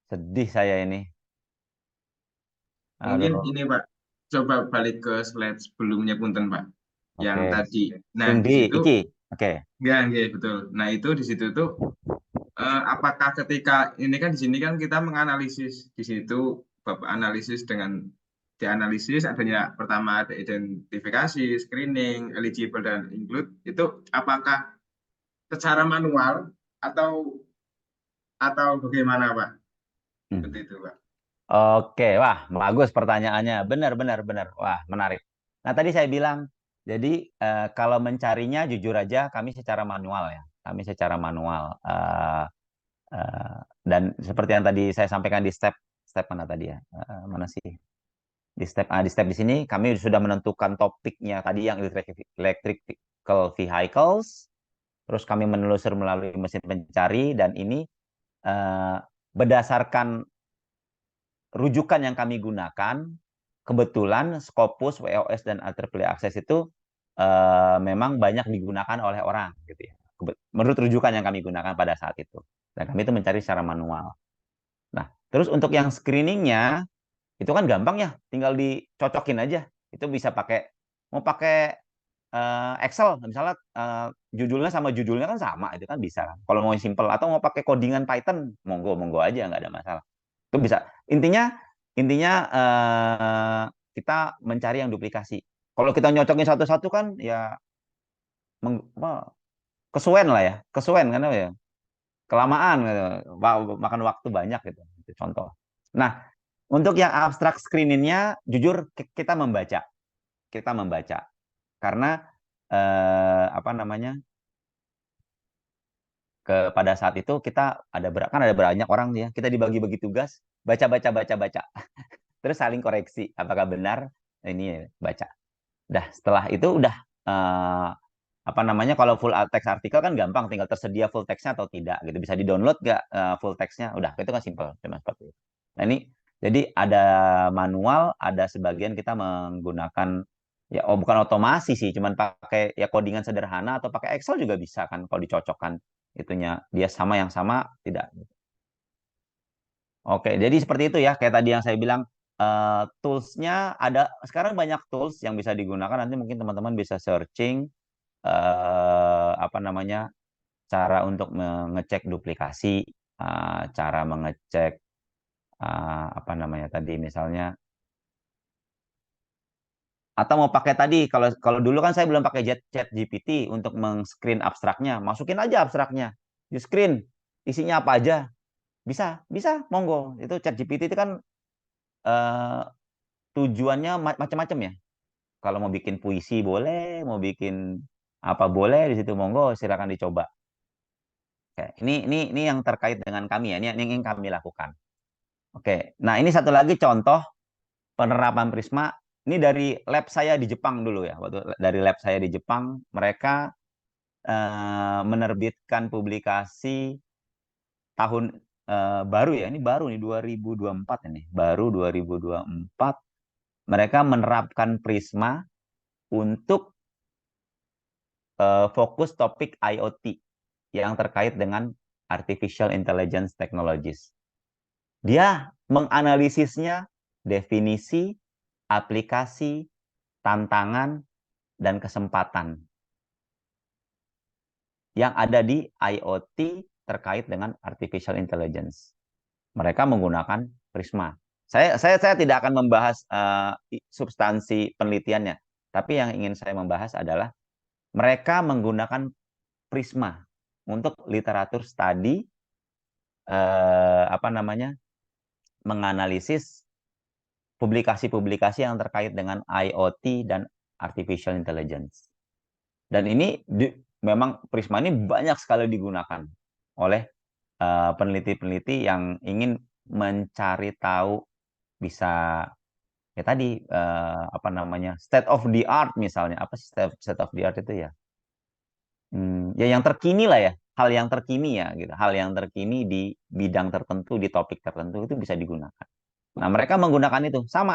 sedih saya ini. Mungkin Aduh, ini Pak, coba balik ke slide sebelumnya punten Pak, yang oke. tadi. Nah di Tumbi, situ iki, oke. enggak betul. Nah itu di situ tuh apakah ketika ini kan di sini kan kita menganalisis di situ Bapak analisis dengan dianalisis adanya pertama ada identifikasi, screening, eligible dan include, itu apakah secara manual atau bagaimana Pak? Seperti itu Pak. Oke, wah, bagus pertanyaannya. Benar. Wah, menarik. Nah, tadi saya bilang, jadi kalau mencarinya jujur aja kami secara manual ya. Kami secara manual. Dan seperti yang tadi saya sampaikan di step mana tadi ya? Mana sih? Di step di sini kami sudah menentukan topiknya tadi yang electrical vehicles. Terus kami menelusur melalui mesin pencari, dan ini berdasarkan rujukan yang kami gunakan, kebetulan Scopus, WOS, dan IEEE Access itu memang banyak digunakan oleh orang gitu ya. menurut rujukan yang kami gunakan pada saat itu. Dan kami itu mencari secara manual. Nah, terus untuk yang screeningnya itu kan gampang ya, tinggal dicocokin aja. Itu bisa mau pakai Excel, misalnya judulnya sama judulnya kan sama, itu kan bisa. Kalau mau simple atau mau pakai codingan Python, monggo aja, nggak ada masalah. Itu bisa. Intinya kita mencari yang duplikasi. Kalau kita nyocokin satu-satu kan ya kesuwen lah ya, kesuwen kan ya, kelamaan gitu. Makan waktu banyak gitu. Itu contoh. Nah, untuk yang abstrak screeningnya, jujur kita membaca karena apa namanya, pada saat itu kita ada banyak orang ya, kita dibagi-bagi tugas, baca, terus saling koreksi apakah benar ini baca. Setelah itu udah apa namanya, kalau full text artikel kan gampang, tinggal tersedia full textnya atau tidak gitu, bisa di-download nggak full textnya, udah itu kan simple, cuma seperti itu. Nah ini jadi ada manual, ada sebagian kita menggunakan ya, bukan otomasi sih, cuman pakai ya codingan sederhana atau pakai Excel juga bisa kan kalau dicocokkan itunya dia sama yang sama tidak. Oke, jadi seperti itu ya, kayak tadi yang saya bilang, toolsnya ada sekarang, banyak tools yang bisa digunakan. Nanti mungkin teman-teman bisa searching apa namanya, cara untuk mengecek duplikasi, cara mengecek apa namanya tadi misalnya, atau mau pakai tadi, kalau dulu kan saya belum pakai chat GPT untuk meng-screen abstraknya, masukin aja abstraknya di screen, isinya apa aja, bisa monggo. Itu chat GPT itu kan tujuannya macam-macam ya. Kalau mau bikin puisi boleh, mau bikin apa boleh, di situ monggo, silakan dicoba. Oke, ini yang terkait dengan kami ya, ini yang ingin kami lakukan. Oke, nah ini satu lagi contoh penerapan Prisma. Ini dari lab saya di Jepang dulu ya. Waktu dari lab saya di Jepang, mereka menerbitkan publikasi tahun baru ya. Ini baru nih 2024 ini. Baru 2024 mereka menerapkan Prisma untuk fokus topik IoT yang terkait dengan artificial intelligence technologies. Dia menganalisisnya definisi, aplikasi, tantangan, dan kesempatan yang ada di IoT terkait dengan artificial intelligence. Mereka menggunakan Prisma. Saya tidak akan membahas substansi penelitiannya, tapi yang ingin saya membahas adalah mereka menggunakan Prisma untuk literatur study, apa namanya, menganalisis publikasi-publikasi yang terkait dengan IoT dan artificial intelligence. Dan ini memang Prisma ini banyak sekali digunakan oleh peneliti-peneliti yang ingin mencari tahu, bisa ya tadi apa namanya, state of the art misalnya. Apa sih state of the art itu ya? Ya yang terkini lah ya, hal yang terkini ya gitu, hal yang terkini di bidang tertentu, di topik tertentu itu bisa digunakan. Nah, mereka menggunakan itu sama.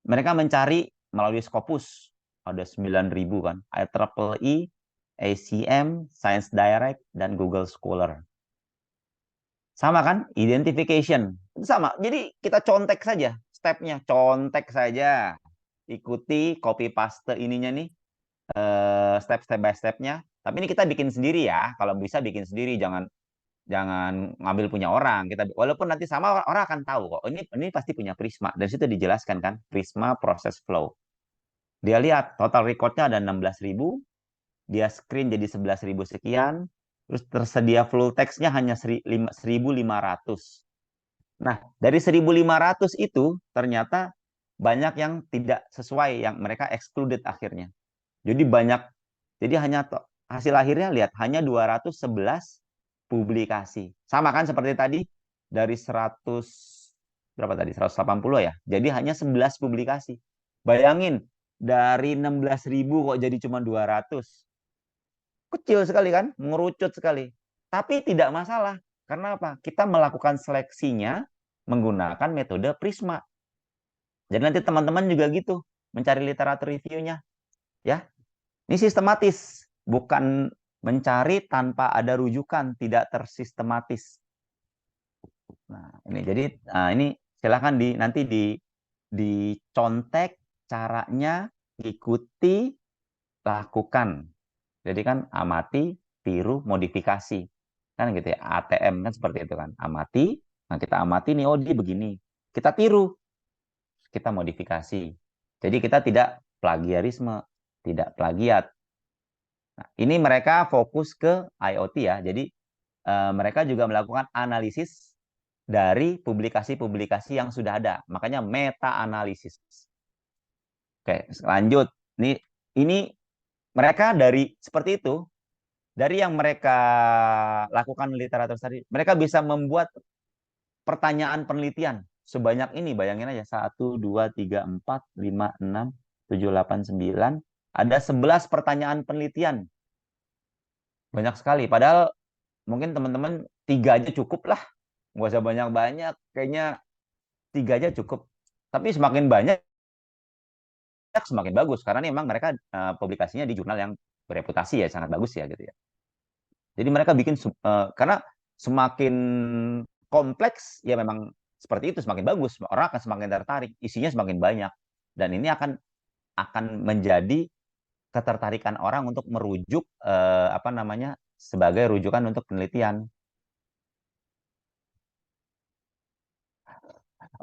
Mereka mencari melalui Scopus, ada 9.000 kan, IEEE, ACM, Science Direct, dan Google Scholar. Sama kan? Identification. Sama. Jadi kita contek saja stepnya, contek saja. Ikuti copy paste ininya nih, step by stepnya. Tapi ini kita bikin sendiri ya. Kalau bisa bikin sendiri, jangan ngambil punya orang. Kita walaupun nanti sama orang akan tahu kok. Ini pasti punya Prisma. Dan situ dijelaskan kan, Prisma process flow. Dia lihat total recordnya ada 16.000, dia screen jadi 11.000 sekian, terus tersedia full text-nya hanya 1.500. Nah, dari 1.500 itu ternyata banyak yang tidak sesuai, yang mereka excluded akhirnya. Jadi hanya hasil akhirnya lihat hanya 211 publikasi. Sama kan seperti tadi, dari 100 berapa tadi? 180 ya. Jadi hanya 11 publikasi. Bayangin, dari 16.000 kok jadi cuma 200. Kecil sekali kan, mengerucut sekali. Tapi tidak masalah. Karena apa? Kita melakukan seleksinya menggunakan metode Prisma. Jadi nanti teman-teman juga gitu, mencari literatur reviewnya. Ya, ini sistematis, bukan mencari tanpa ada rujukan, tidak tersistematis. Nah, ini jadi ini silakan nanti dicontek caranya, ikuti, lakukan. Jadi kan amati, tiru, modifikasi. Kan gitu ya. ATM kan seperti itu kan. Amati, nah kita amati nih, oh dia begini. Kita tiru, kita modifikasi. Jadi kita tidak plagiarisme, tidak plagiat. Nah, ini mereka fokus ke IoT ya. Jadi mereka juga melakukan analisis dari publikasi-publikasi yang sudah ada. Makanya meta-analisis. Oke, lanjut. Ini mereka dari seperti itu, dari yang mereka lakukan literatur tadi, mereka bisa membuat pertanyaan penelitian sebanyak ini. Bayangin aja, 1, 2, 3, 4, 5, 6, 7, 8, 9. Ada 11 pertanyaan penelitian. Banyak sekali. Padahal mungkin teman-teman 3 aja cukup lah. Nggak usah banyak-banyak. Kayaknya 3 aja cukup. Tapi semakin banyak, semakin bagus. Karena memang mereka publikasinya di jurnal yang bereputasi ya, sangat bagus ya gitu ya. Jadi mereka bikin, karena semakin kompleks, ya memang seperti itu, semakin bagus. Orang akan semakin tertarik, isinya semakin banyak. Dan ini akan menjadi ketertarikan orang untuk merujuk, sebagai rujukan untuk penelitian.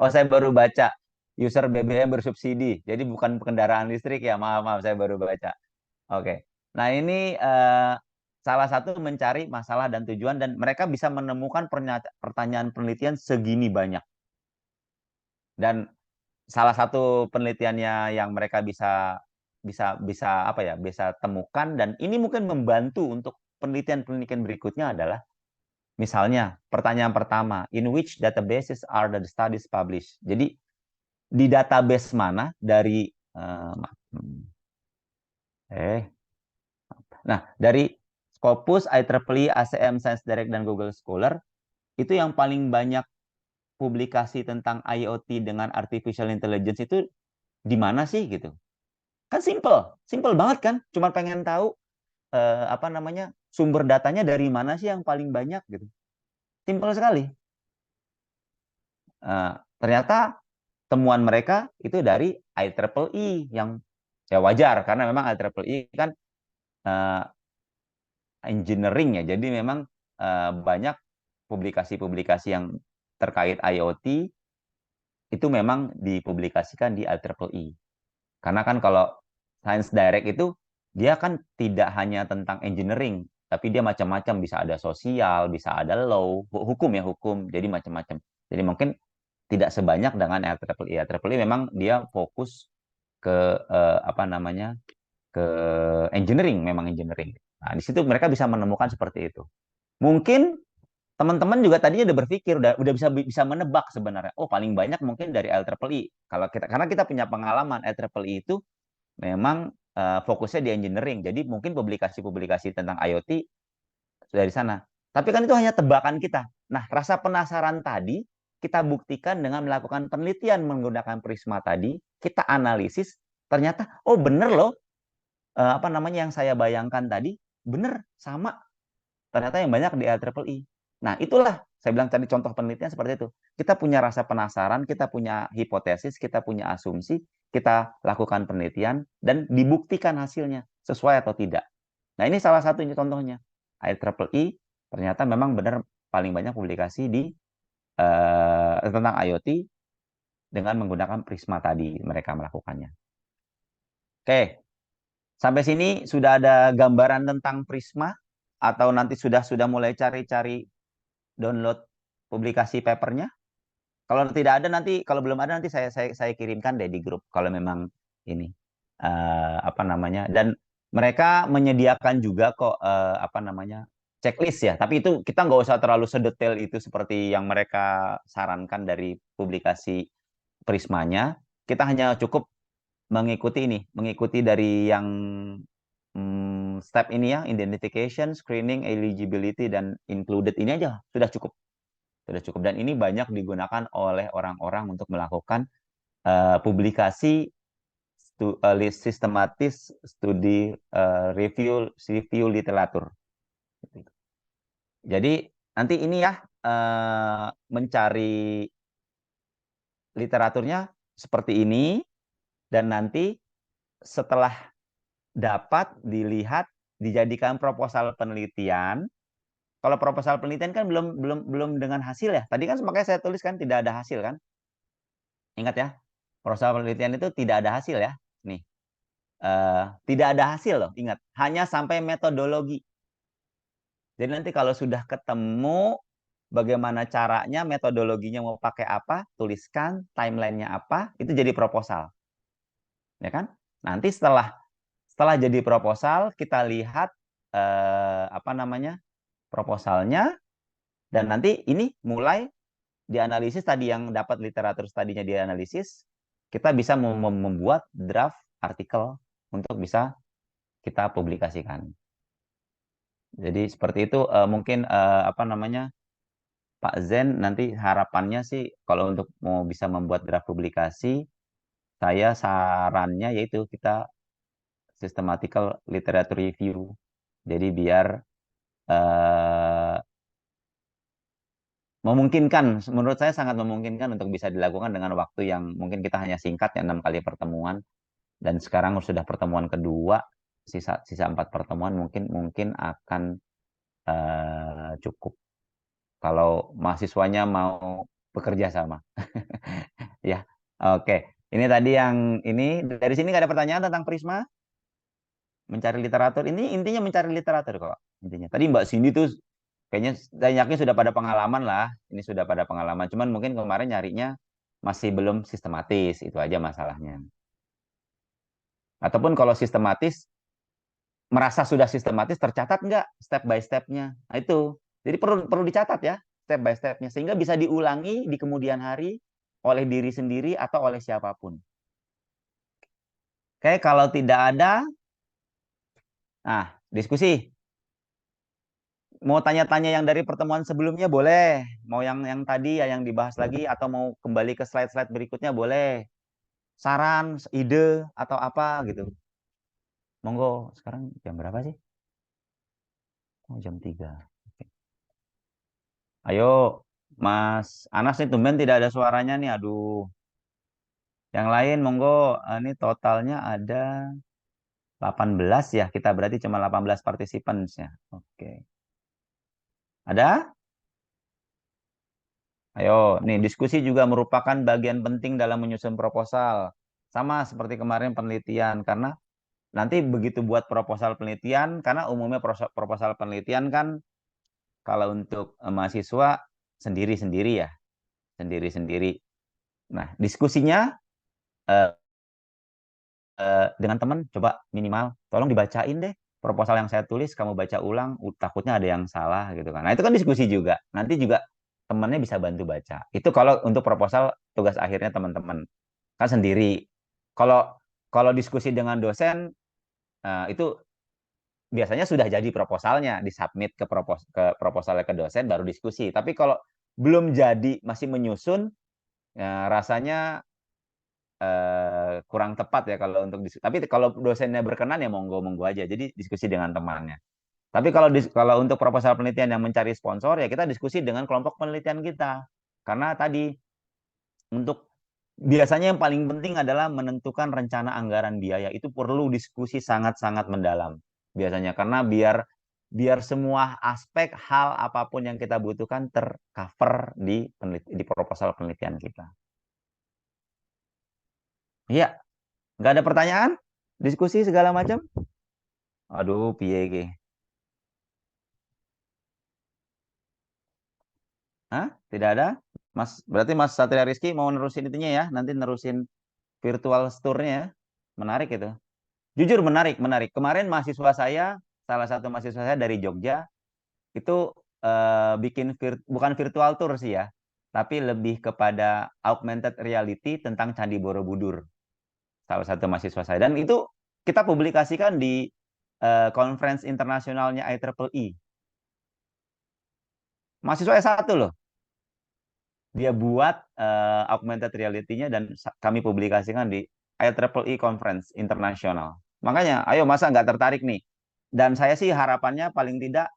Oh, saya baru baca user BBM bersubsidi. Jadi bukan kendaraan listrik ya. Maaf, saya baru baca. Oke. Nah, ini salah satu mencari masalah dan tujuan, dan mereka bisa menemukan pertanyaan penelitian segini banyak. Dan salah satu penelitiannya yang mereka bisa temukan, dan ini mungkin membantu untuk penelitian-penelitian berikutnya adalah, misalnya pertanyaan pertama, in which databases are the studies published? Jadi di database mana dari dari Scopus, IEEE, ACM Science Direct, dan Google Scholar, itu yang paling banyak publikasi tentang IoT dengan artificial intelligence itu di mana sih gitu? Kan simple banget kan? Cuma pengen tahu sumber datanya dari mana sih yang paling banyak gitu. Simple sekali. Ternyata temuan mereka itu dari IEEE, yang ya wajar karena memang IEEE kan engineering ya. Jadi memang banyak publikasi-publikasi yang terkait IoT itu memang dipublikasikan di IEEE. Karena kan kalau Science Direct itu dia kan tidak hanya tentang engineering, tapi dia macam-macam, bisa ada sosial, bisa ada law, hukum ya, hukum. Jadi macam-macam. Jadi mungkin tidak sebanyak dengan IEEE. IEEE memang dia fokus ke ke engineering, memang engineering. Nah, di situ mereka bisa menemukan seperti itu. Mungkin teman-teman juga tadinya udah berpikir, udah bisa menebak sebenarnya. Oh, paling banyak mungkin dari IEEE. Karena kita punya pengalaman, IEEE itu memang fokusnya di engineering. Jadi mungkin publikasi-publikasi tentang IoT dari sana. Tapi kan itu hanya tebakan kita. Nah, rasa penasaran tadi kita buktikan dengan melakukan penelitian menggunakan Prisma tadi. Kita analisis, ternyata oh bener loh, yang saya bayangkan tadi bener, sama. Ternyata yang banyak di IEEE. Nah, itulah saya bilang tadi contoh penelitian seperti itu. Kita punya rasa penasaran, kita punya hipotesis, kita punya asumsi, kita lakukan penelitian, dan dibuktikan hasilnya sesuai atau tidak. Nah, ini salah satunya contohnya. IEEE ternyata memang benar paling banyak publikasi tentang IoT dengan menggunakan Prisma tadi mereka melakukannya. Oke, sampai sini sudah ada gambaran tentang Prisma, atau nanti sudah mulai cari-cari download publikasi papernya? Kalau tidak ada nanti, kalau belum ada nanti saya kirimkan deh di grup kalau memang ini dan mereka menyediakan juga kok checklist ya, tapi itu kita nggak usah terlalu sedetail itu seperti yang mereka sarankan dari publikasi Prismanya. Kita hanya cukup mengikuti dari yang step ini ya, identification, screening, eligibility, dan included, ini aja sudah cukup. Dan ini banyak digunakan oleh orang-orang untuk melakukan publikasi sistematis, studi review literatur. Jadi nanti ini ya mencari literaturnya seperti ini, dan nanti setelah dapat dilihat dijadikan proposal penelitian. Kalau proposal penelitian kan belum dengan hasil ya. Tadi kan makanya saya tulis kan tidak ada hasil kan. Ingat ya, proposal penelitian itu tidak ada hasil ya. Nih, tidak ada hasil loh. Ingat, hanya sampai metodologi. Jadi nanti kalau sudah ketemu bagaimana caranya, metodologinya mau pakai apa, tuliskan timelinenya apa, itu jadi proposal. Ya kan? Nanti setelah jadi proposal, kita lihat apa namanya? Proposalnya, dan nanti ini mulai dianalisis. Tadi yang dapat literatur tadinya dianalisis, kita bisa membuat draft artikel untuk bisa kita publikasikan. Jadi seperti itu mungkin apa namanya, Pak Zen nanti harapannya sih kalau untuk mau bisa membuat draft publikasi, saya sarannya yaitu kita systematical literature review. Jadi biar memungkinkan, menurut saya sangat memungkinkan untuk bisa dilakukan dengan waktu yang mungkin kita hanya singkat ya, 6 kali pertemuan, dan sekarang sudah pertemuan kedua, sisa 4 pertemuan mungkin akan cukup kalau mahasiswanya mau bekerja sama. Ya, oke. Ini tadi yang ini, dari sini nggak ada pertanyaan tentang Prisma mencari literatur. Ini intinya mencari literatur kok intinya. Tadi Mbak Cindy tuh kayaknya saya yakin sudah pada pengalaman lah. Ini sudah pada pengalaman. Cuman mungkin kemarin nyarinya masih belum sistematis. Itu aja masalahnya. Ataupun kalau sistematis, merasa sudah sistematis, tercatat nggak step by step-nya. Nah, itu. Jadi perlu dicatat ya step by step-nya. Sehingga bisa diulangi di kemudian hari oleh diri sendiri atau oleh siapapun. Oke, kalau tidak ada, nah, diskusi. Mau tanya-tanya yang dari pertemuan sebelumnya boleh. Mau yang tadi ya yang dibahas lagi, atau mau kembali ke slide-slide berikutnya boleh. Saran, ide, atau apa gitu. Monggo, sekarang jam berapa sih? Oh, jam 3. Ayo, Mas Anas nih tumben tidak ada suaranya nih. Aduh. Yang lain monggo, ini totalnya ada 18 ya. Kita berarti cuma 18 participants ya. Oke. Ada? Ayo, nih diskusi juga merupakan bagian penting dalam menyusun proposal. Sama seperti kemarin penelitian, karena nanti begitu buat proposal penelitian, karena umumnya proposal penelitian kan kalau untuk mahasiswa sendiri-sendiri ya, sendiri-sendiri. Nah, diskusinya dengan teman, coba minimal tolong dibacain deh proposal yang saya tulis, kamu baca ulang, takutnya ada yang salah gitu kan. Nah, itu kan diskusi juga. Nanti juga temannya bisa bantu baca. Itu kalau untuk proposal tugas akhirnya teman-teman kan sendiri. Kalau diskusi dengan dosen itu biasanya sudah jadi proposalnya, disubmit ke proposalnya ke dosen baru diskusi. Tapi kalau belum jadi, masih menyusun, rasanya kurang tepat ya kalau untuk diskusi. Tapi kalau dosennya berkenan ya monggo aja. Jadi diskusi dengan temannya. Tapi kalau untuk proposal penelitian yang mencari sponsor ya kita diskusi dengan kelompok penelitian kita. Karena tadi untuk biasanya yang paling penting adalah menentukan rencana anggaran biaya. Itu perlu diskusi sangat-sangat mendalam biasanya, karena biar semua aspek hal apapun yang kita butuhkan tercover di proposal penelitian kita. Iya, nggak ada pertanyaan? Diskusi segala macam? Aduh, piye ge. Hah? Tidak ada? Berarti Mas Satria Rizky mau nerusin itunya ya? Nanti nerusin virtual tour-nya ya? Menarik itu. Jujur menarik. Kemarin mahasiswa saya, salah satu mahasiswa saya dari Jogja, itu bikin bukan virtual tour sih ya, tapi lebih kepada augmented reality tentang Candi Borobudur. Salah satu mahasiswa saya. Dan itu kita publikasikan di conference internasionalnya IEEE. Mahasiswa S1 loh. Dia buat augmented reality-nya dan kami publikasikan di IEEE Conference Internasional. Makanya, ayo masa nggak tertarik nih? Dan saya sih harapannya paling tidak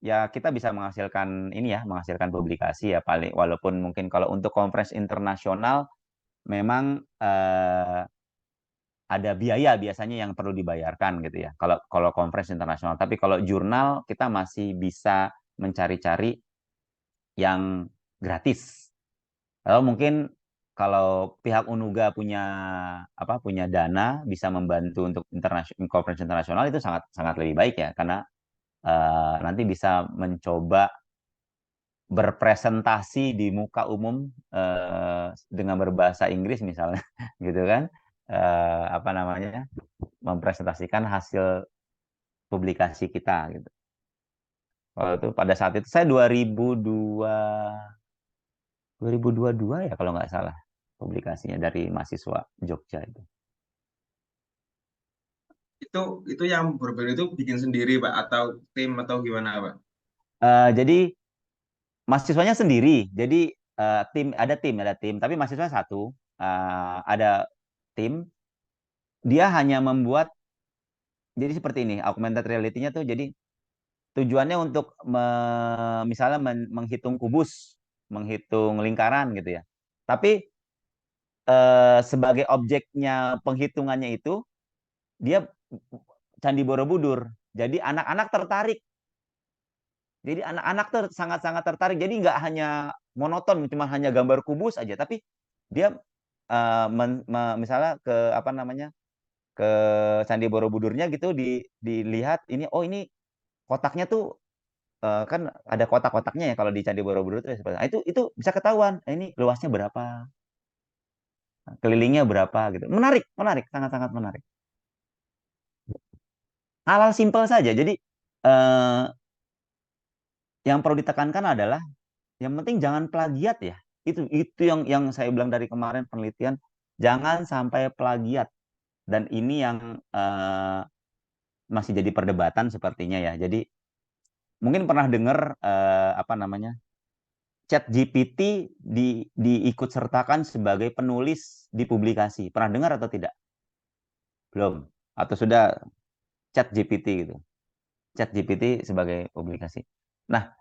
ya kita bisa menghasilkan ini ya, menghasilkan publikasi ya paling, walaupun mungkin kalau untuk conference internasional memang ada biaya biasanya yang perlu dibayarkan gitu ya. Kalau conference internasional, tapi kalau jurnal kita masih bisa mencari-cari yang gratis. Lalu mungkin kalau pihak Unuga punya dana bisa membantu untuk conference internasional itu sangat sangat lebih baik ya, karena nanti bisa mencoba berpresentasi di muka umum dengan berbahasa Inggris misalnya gitu kan, apa namanya, mempresentasikan hasil publikasi kita gitu. Kalau itu pada saat itu saya 2022 ya kalau nggak salah publikasinya dari mahasiswa Jogja itu. Itu yang berbeda itu bikin sendiri Pak atau tim atau gimana Pak? Jadi mahasiswanya sendiri. Jadi ada tim, tapi mahasiswa satu. Ada tim. Dia hanya membuat, jadi seperti ini augmented reality-nya tuh. Jadi tujuannya untuk misalnya menghitung kubus, menghitung lingkaran gitu ya. Tapi sebagai objeknya penghitungannya itu dia Candi Borobudur. Jadi anak-anak tertarik. Jadi anak-anak tuh sangat-sangat tertarik. Jadi nggak hanya monoton, cuma hanya gambar kubus aja, tapi dia misalnya ke apa namanya, ke Candi Borobudurnya gitu, dilihat ini, oh ini kotaknya tuh kan ada kotak-kotaknya ya kalau di Candi Borobudur itu. Nah, itu bisa ketahuan. Ini luasnya berapa, kelilingnya berapa gitu. Menarik, menarik, sangat-sangat menarik. Hal-hal simpel saja. Jadi yang perlu ditekankan adalah yang penting jangan plagiat ya. Itu yang saya bilang dari kemarin penelitian, jangan sampai plagiat. Dan ini yang masih jadi perdebatan sepertinya ya. Jadi mungkin pernah dengar apa namanya, ChatGPT diikut sertakan sebagai penulis di publikasi. Pernah dengar atau tidak? Belum. Atau sudah ChatGPT gitu. ChatGPT sebagai publikasi. Nah,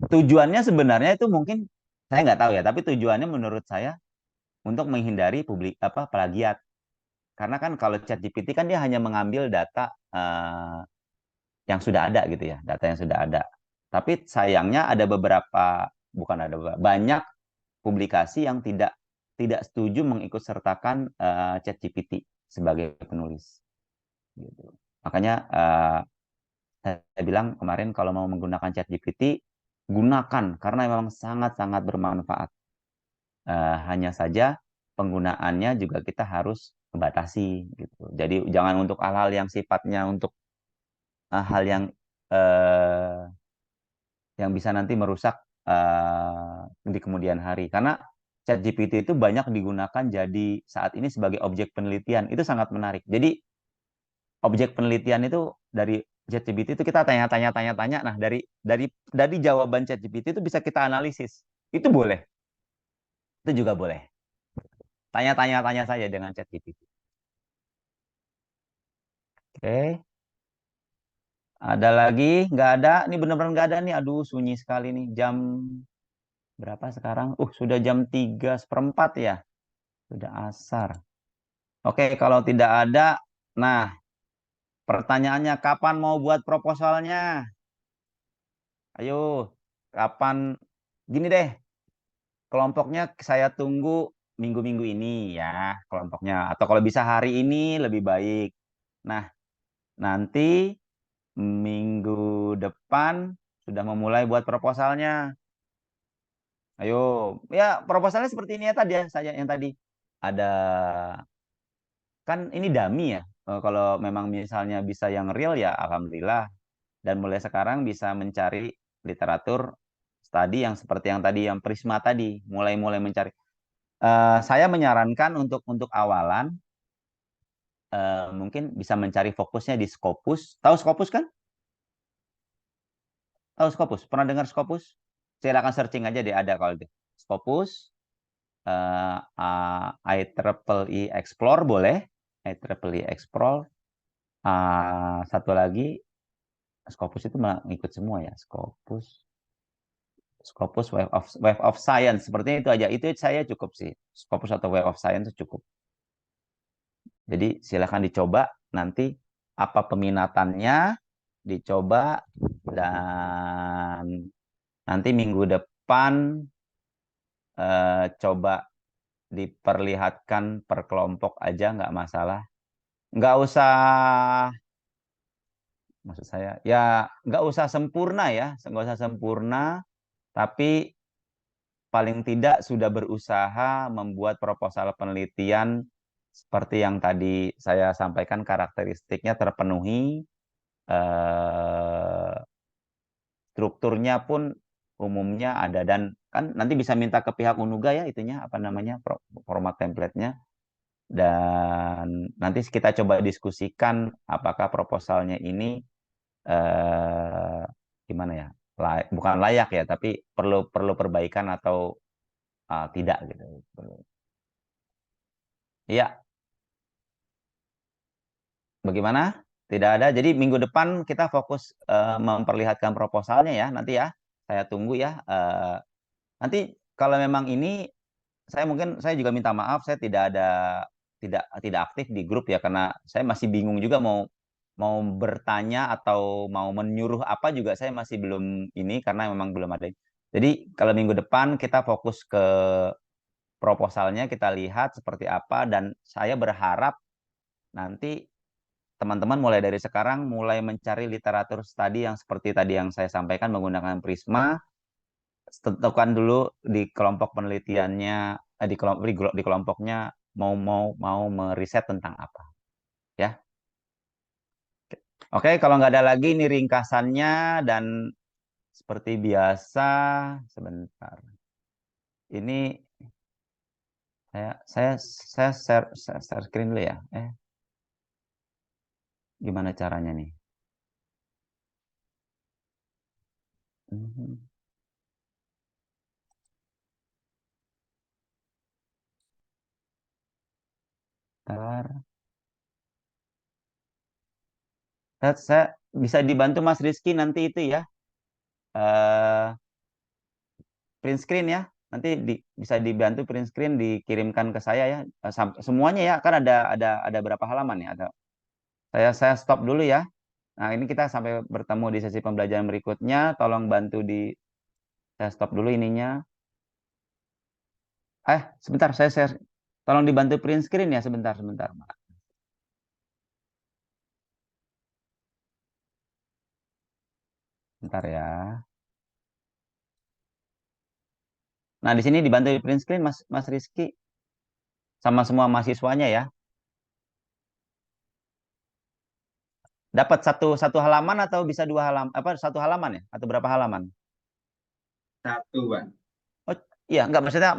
tujuannya sebenarnya itu mungkin saya nggak tahu ya, tapi tujuannya menurut saya untuk menghindari plagiat. Karena kan kalau ChatGPT kan dia hanya mengambil data yang sudah ada gitu ya, data yang sudah ada. Tapi sayangnya ada banyak publikasi yang tidak setuju mengikut sertakan ChatGPT sebagai penulis. Gitu. Makanya saya bilang kemarin kalau mau menggunakan ChatGPT, gunakan karena memang sangat-sangat bermanfaat. Hanya saja penggunaannya juga kita harus batasi gitu. Jadi jangan untuk hal-hal yang sifatnya untuk hal yang bisa nanti merusak di kemudian hari. Karena ChatGPT itu banyak digunakan jadi saat ini sebagai objek penelitian. Itu sangat menarik. Jadi objek penelitian itu dari ChatGPT itu kita tanya-tanya. Nah, dari jawaban ChatGPT itu bisa kita analisis. Itu boleh. Itu juga boleh. Tanya-tanya saja dengan ChatGPT. Oke. Ada lagi? Nggak ada? Ini benar-benar nggak ada nih. Aduh, sunyi sekali nih. Jam berapa sekarang? Sudah jam 3:04 ya. Sudah asar. Oke, kalau tidak ada, nah pertanyaannya kapan mau buat proposalnya? Ayo, kapan? Gini deh, kelompoknya saya tunggu minggu-minggu ini ya, kelompoknya. Atau kalau bisa hari ini lebih baik. Nah, nanti minggu depan sudah memulai buat proposalnya. Ayo, ya proposalnya seperti ini ya tadi ya, saya yang tadi. Ada, kan ini dummy ya. Kalau memang misalnya bisa yang real ya alhamdulillah. Dan mulai sekarang bisa mencari literatur studi yang seperti yang tadi, yang Prisma tadi, mulai mencari. Saya menyarankan untuk awalan mungkin bisa mencari fokusnya di Scopus. Tahu Scopus kan? Tahu Scopus? Pernah dengar Scopus? Silakan searching aja deh, ada kalau itu. Scopus, IEEE Explore boleh, IEEE Explore. Satu lagi Scopus itu malah ngikut semua ya. Scopus Wave of Science. Sepertinya itu aja. Itu saya cukup sih. Scopus atau Wave of Science itu cukup. Jadi silakan dicoba nanti apa peminatannya, dicoba, dan nanti minggu depan coba diperlihatkan per kelompok aja, nggak masalah. Nggak usah, maksud saya, ya nggak usah sempurna ya, nggak usah sempurna, tapi paling tidak sudah berusaha membuat proposal penelitian seperti yang tadi saya sampaikan, karakteristiknya terpenuhi, strukturnya pun umumnya ada, dan kan nanti bisa minta ke pihak Unuga ya itunya apa namanya format template-nya, dan nanti kita coba diskusikan apakah proposalnya ini gimana ya, bukan layak ya, tapi perlu perbaikan atau tidak gitu. Iya, bagaimana? Tidak ada. Jadi minggu depan kita fokus memperlihatkan proposalnya ya nanti ya. Saya tunggu ya. Nanti kalau memang ini saya juga minta maaf, saya tidak aktif di grup ya, karena saya masih bingung juga mau bertanya atau mau menyuruh apa juga, saya masih belum ini karena memang belum ada. Jadi kalau minggu depan kita fokus ke proposalnya, kita lihat seperti apa, dan saya berharap nanti teman-teman mulai dari sekarang mulai mencari literatur studi yang seperti tadi yang saya sampaikan menggunakan Prisma. Tentukan dulu di kelompok penelitiannya, di kelompoknya mau meriset tentang apa ya. Oke, kalau nggak ada lagi ini ringkasannya, dan seperti biasa sebentar. Ini saya share screen dulu ya. Gimana caranya nih? Bentar. Saya bisa dibantu Mas Rizky nanti itu ya. Print screen ya. Nanti bisa dibantu print screen dikirimkan ke saya ya. Semuanya ya, kan ada berapa halaman ya? Saya stop dulu ya. Nah, ini kita sampai bertemu di sesi pembelajaran berikutnya. Tolong bantu saya stop dulu ininya. Sebentar, saya share. Tolong dibantu print screen ya, sebentar. Bentar ya. Nah, di sini dibantu di print screen Mas Rizky sama semua mahasiswanya ya. Dapat satu halaman atau bisa dua halaman, satu halaman ya, atau berapa halaman? Satu, Pak. Oh iya, enggak, maksudnya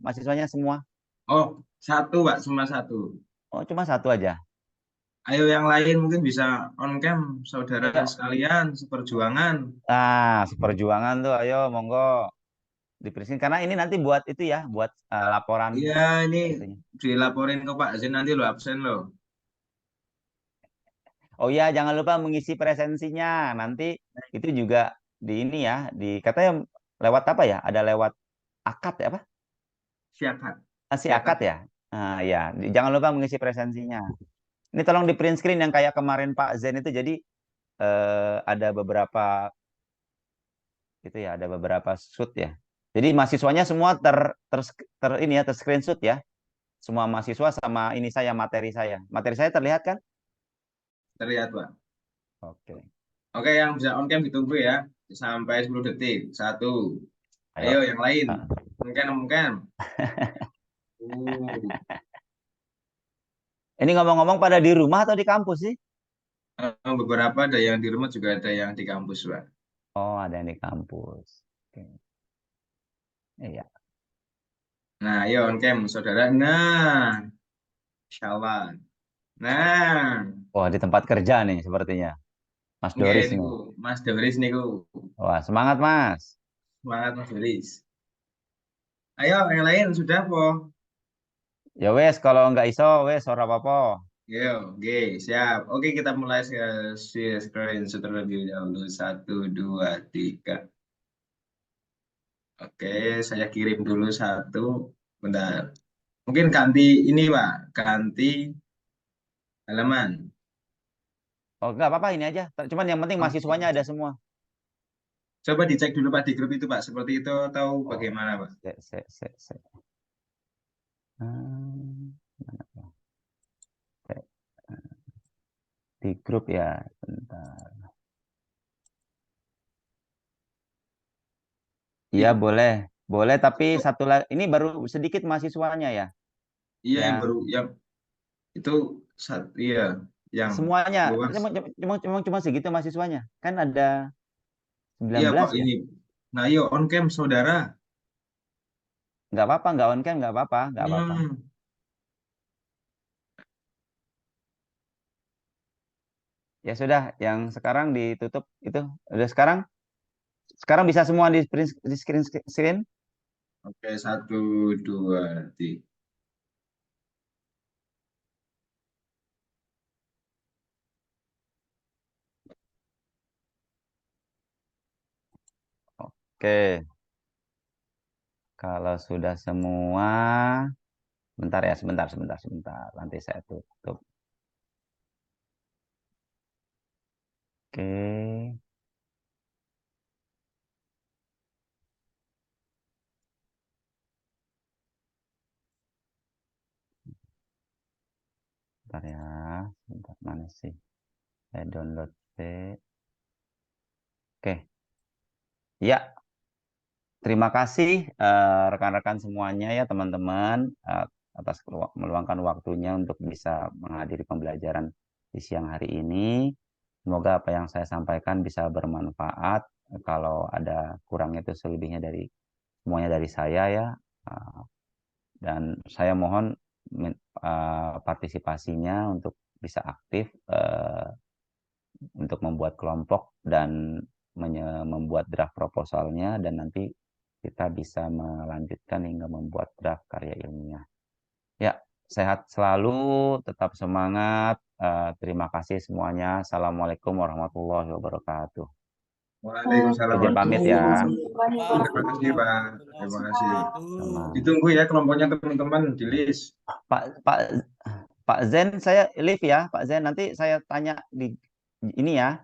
mahasiswanya semua. Oh, satu, Pak, cuma satu. Oh, cuma satu aja. Ayo yang lain mungkin bisa on cam, saudara Ayo. sekalian, seperjuangan. Seperjuangan tuh, ayo monggo diprinsip, karena ini nanti buat itu ya, buat laporan. Iya, ini Itunya. dilaporin ke Pak Zin, nanti lo absen lo. Oh iya, jangan lupa mengisi presensinya. Nanti itu juga di ini ya, katanya lewat apa ya? Ada lewat akad ya apa? Siakat. Akad ya. Nah, ya, jangan lupa mengisi presensinya. Ini tolong di print screen yang kayak kemarin Pak Zen itu. Jadi ada beberapa itu ya, ada beberapa shoot ya. Jadi mahasiswanya semua ini ya, screenshot ya. Semua mahasiswa sama ini saya, materi saya. Materi saya terlihat kan? Terlihat, Pak. Oke. Oke, yang bisa on cam ditunggu ya. Sampai 10 detik. 1. Ayo yang lain. Mungkin. Ini ngomong-ngomong pada di rumah atau di kampus sih? Beberapa ada yang di rumah, juga ada yang di kampus, Pak. Oh, ada yang di kampus. Oke. Iya. Nah, ayo on cam, saudara. Nah, insya Allah. Nah. Wah, di tempat kerja nih sepertinya. Mas Doris nih. Mas Doris nih, Wah, semangat Mas. Semangat Mas Doris. Ayo, yang lain sudah po. Ya wes, kalau nggak iso wes ora apa-apa. Yo, oke, siap. Oke, kita mulai share screen terlebih dahulu. 1, 2, 3. Oke, saya kirim dulu satu. Bentar. Mungkin ganti ini, Pak. Ganti halaman. Oh, nggak apa-apa ini aja. Cuman yang penting Oke. mahasiswanya ada semua. Coba dicek dulu, Pak, di grup itu, Pak. Seperti itu atau Oh, bagaimana, Pak? se. Mana ya? Se- Di grup ya. Bentar. Iya Di- boleh, boleh. Tapi satu lagi, ini baru sedikit mahasiswanya ya. Iya, yang Yang baru, yang itu, iya, yang semuanya, luas. cuma segitu mahasiswanya. Kan ada Iya, 19 Pak, ya. ini. Nah, yuk, on cam, saudara. Nggak apa-apa, nggak on cam, nggak apa-apa, nggak apa-apa. Hmm. Ya sudah, yang sekarang ditutup itu. Udah sekarang bisa semua di screen. Oke, 1, 2, 3. Oke, kalau sudah semua, bentar ya, sebentar. Nanti saya tutup. Oke, bentar ya, bentar mana sih? Saya download sih. Oke, ya. Terima kasih rekan-rekan semuanya ya teman-teman atas meluangkan waktunya untuk bisa menghadiri pembelajaran di siang hari ini. Semoga apa yang saya sampaikan bisa bermanfaat. Kalau ada kurangnya itu selebihnya semuanya dari saya ya. Eh, Dan saya mohon partisipasinya untuk bisa aktif untuk membuat kelompok dan membuat draft proposalnya dan nanti kita bisa melanjutkan hingga membuat draft karya ilmiah. Ya, sehat selalu, tetap semangat. Terima kasih semuanya. Assalamualaikum warahmatullahi wabarakatuh. Waalaikumsalam Izin pamit warahmatullahi ya. wabarakatuh. Terima kasih, Pak. Terima kasih. Sama. Ditunggu ya kelompoknya teman-teman di list. Pak Pak Pak Zen, saya live ya, Pak Zen. Nanti saya tanya di ini ya.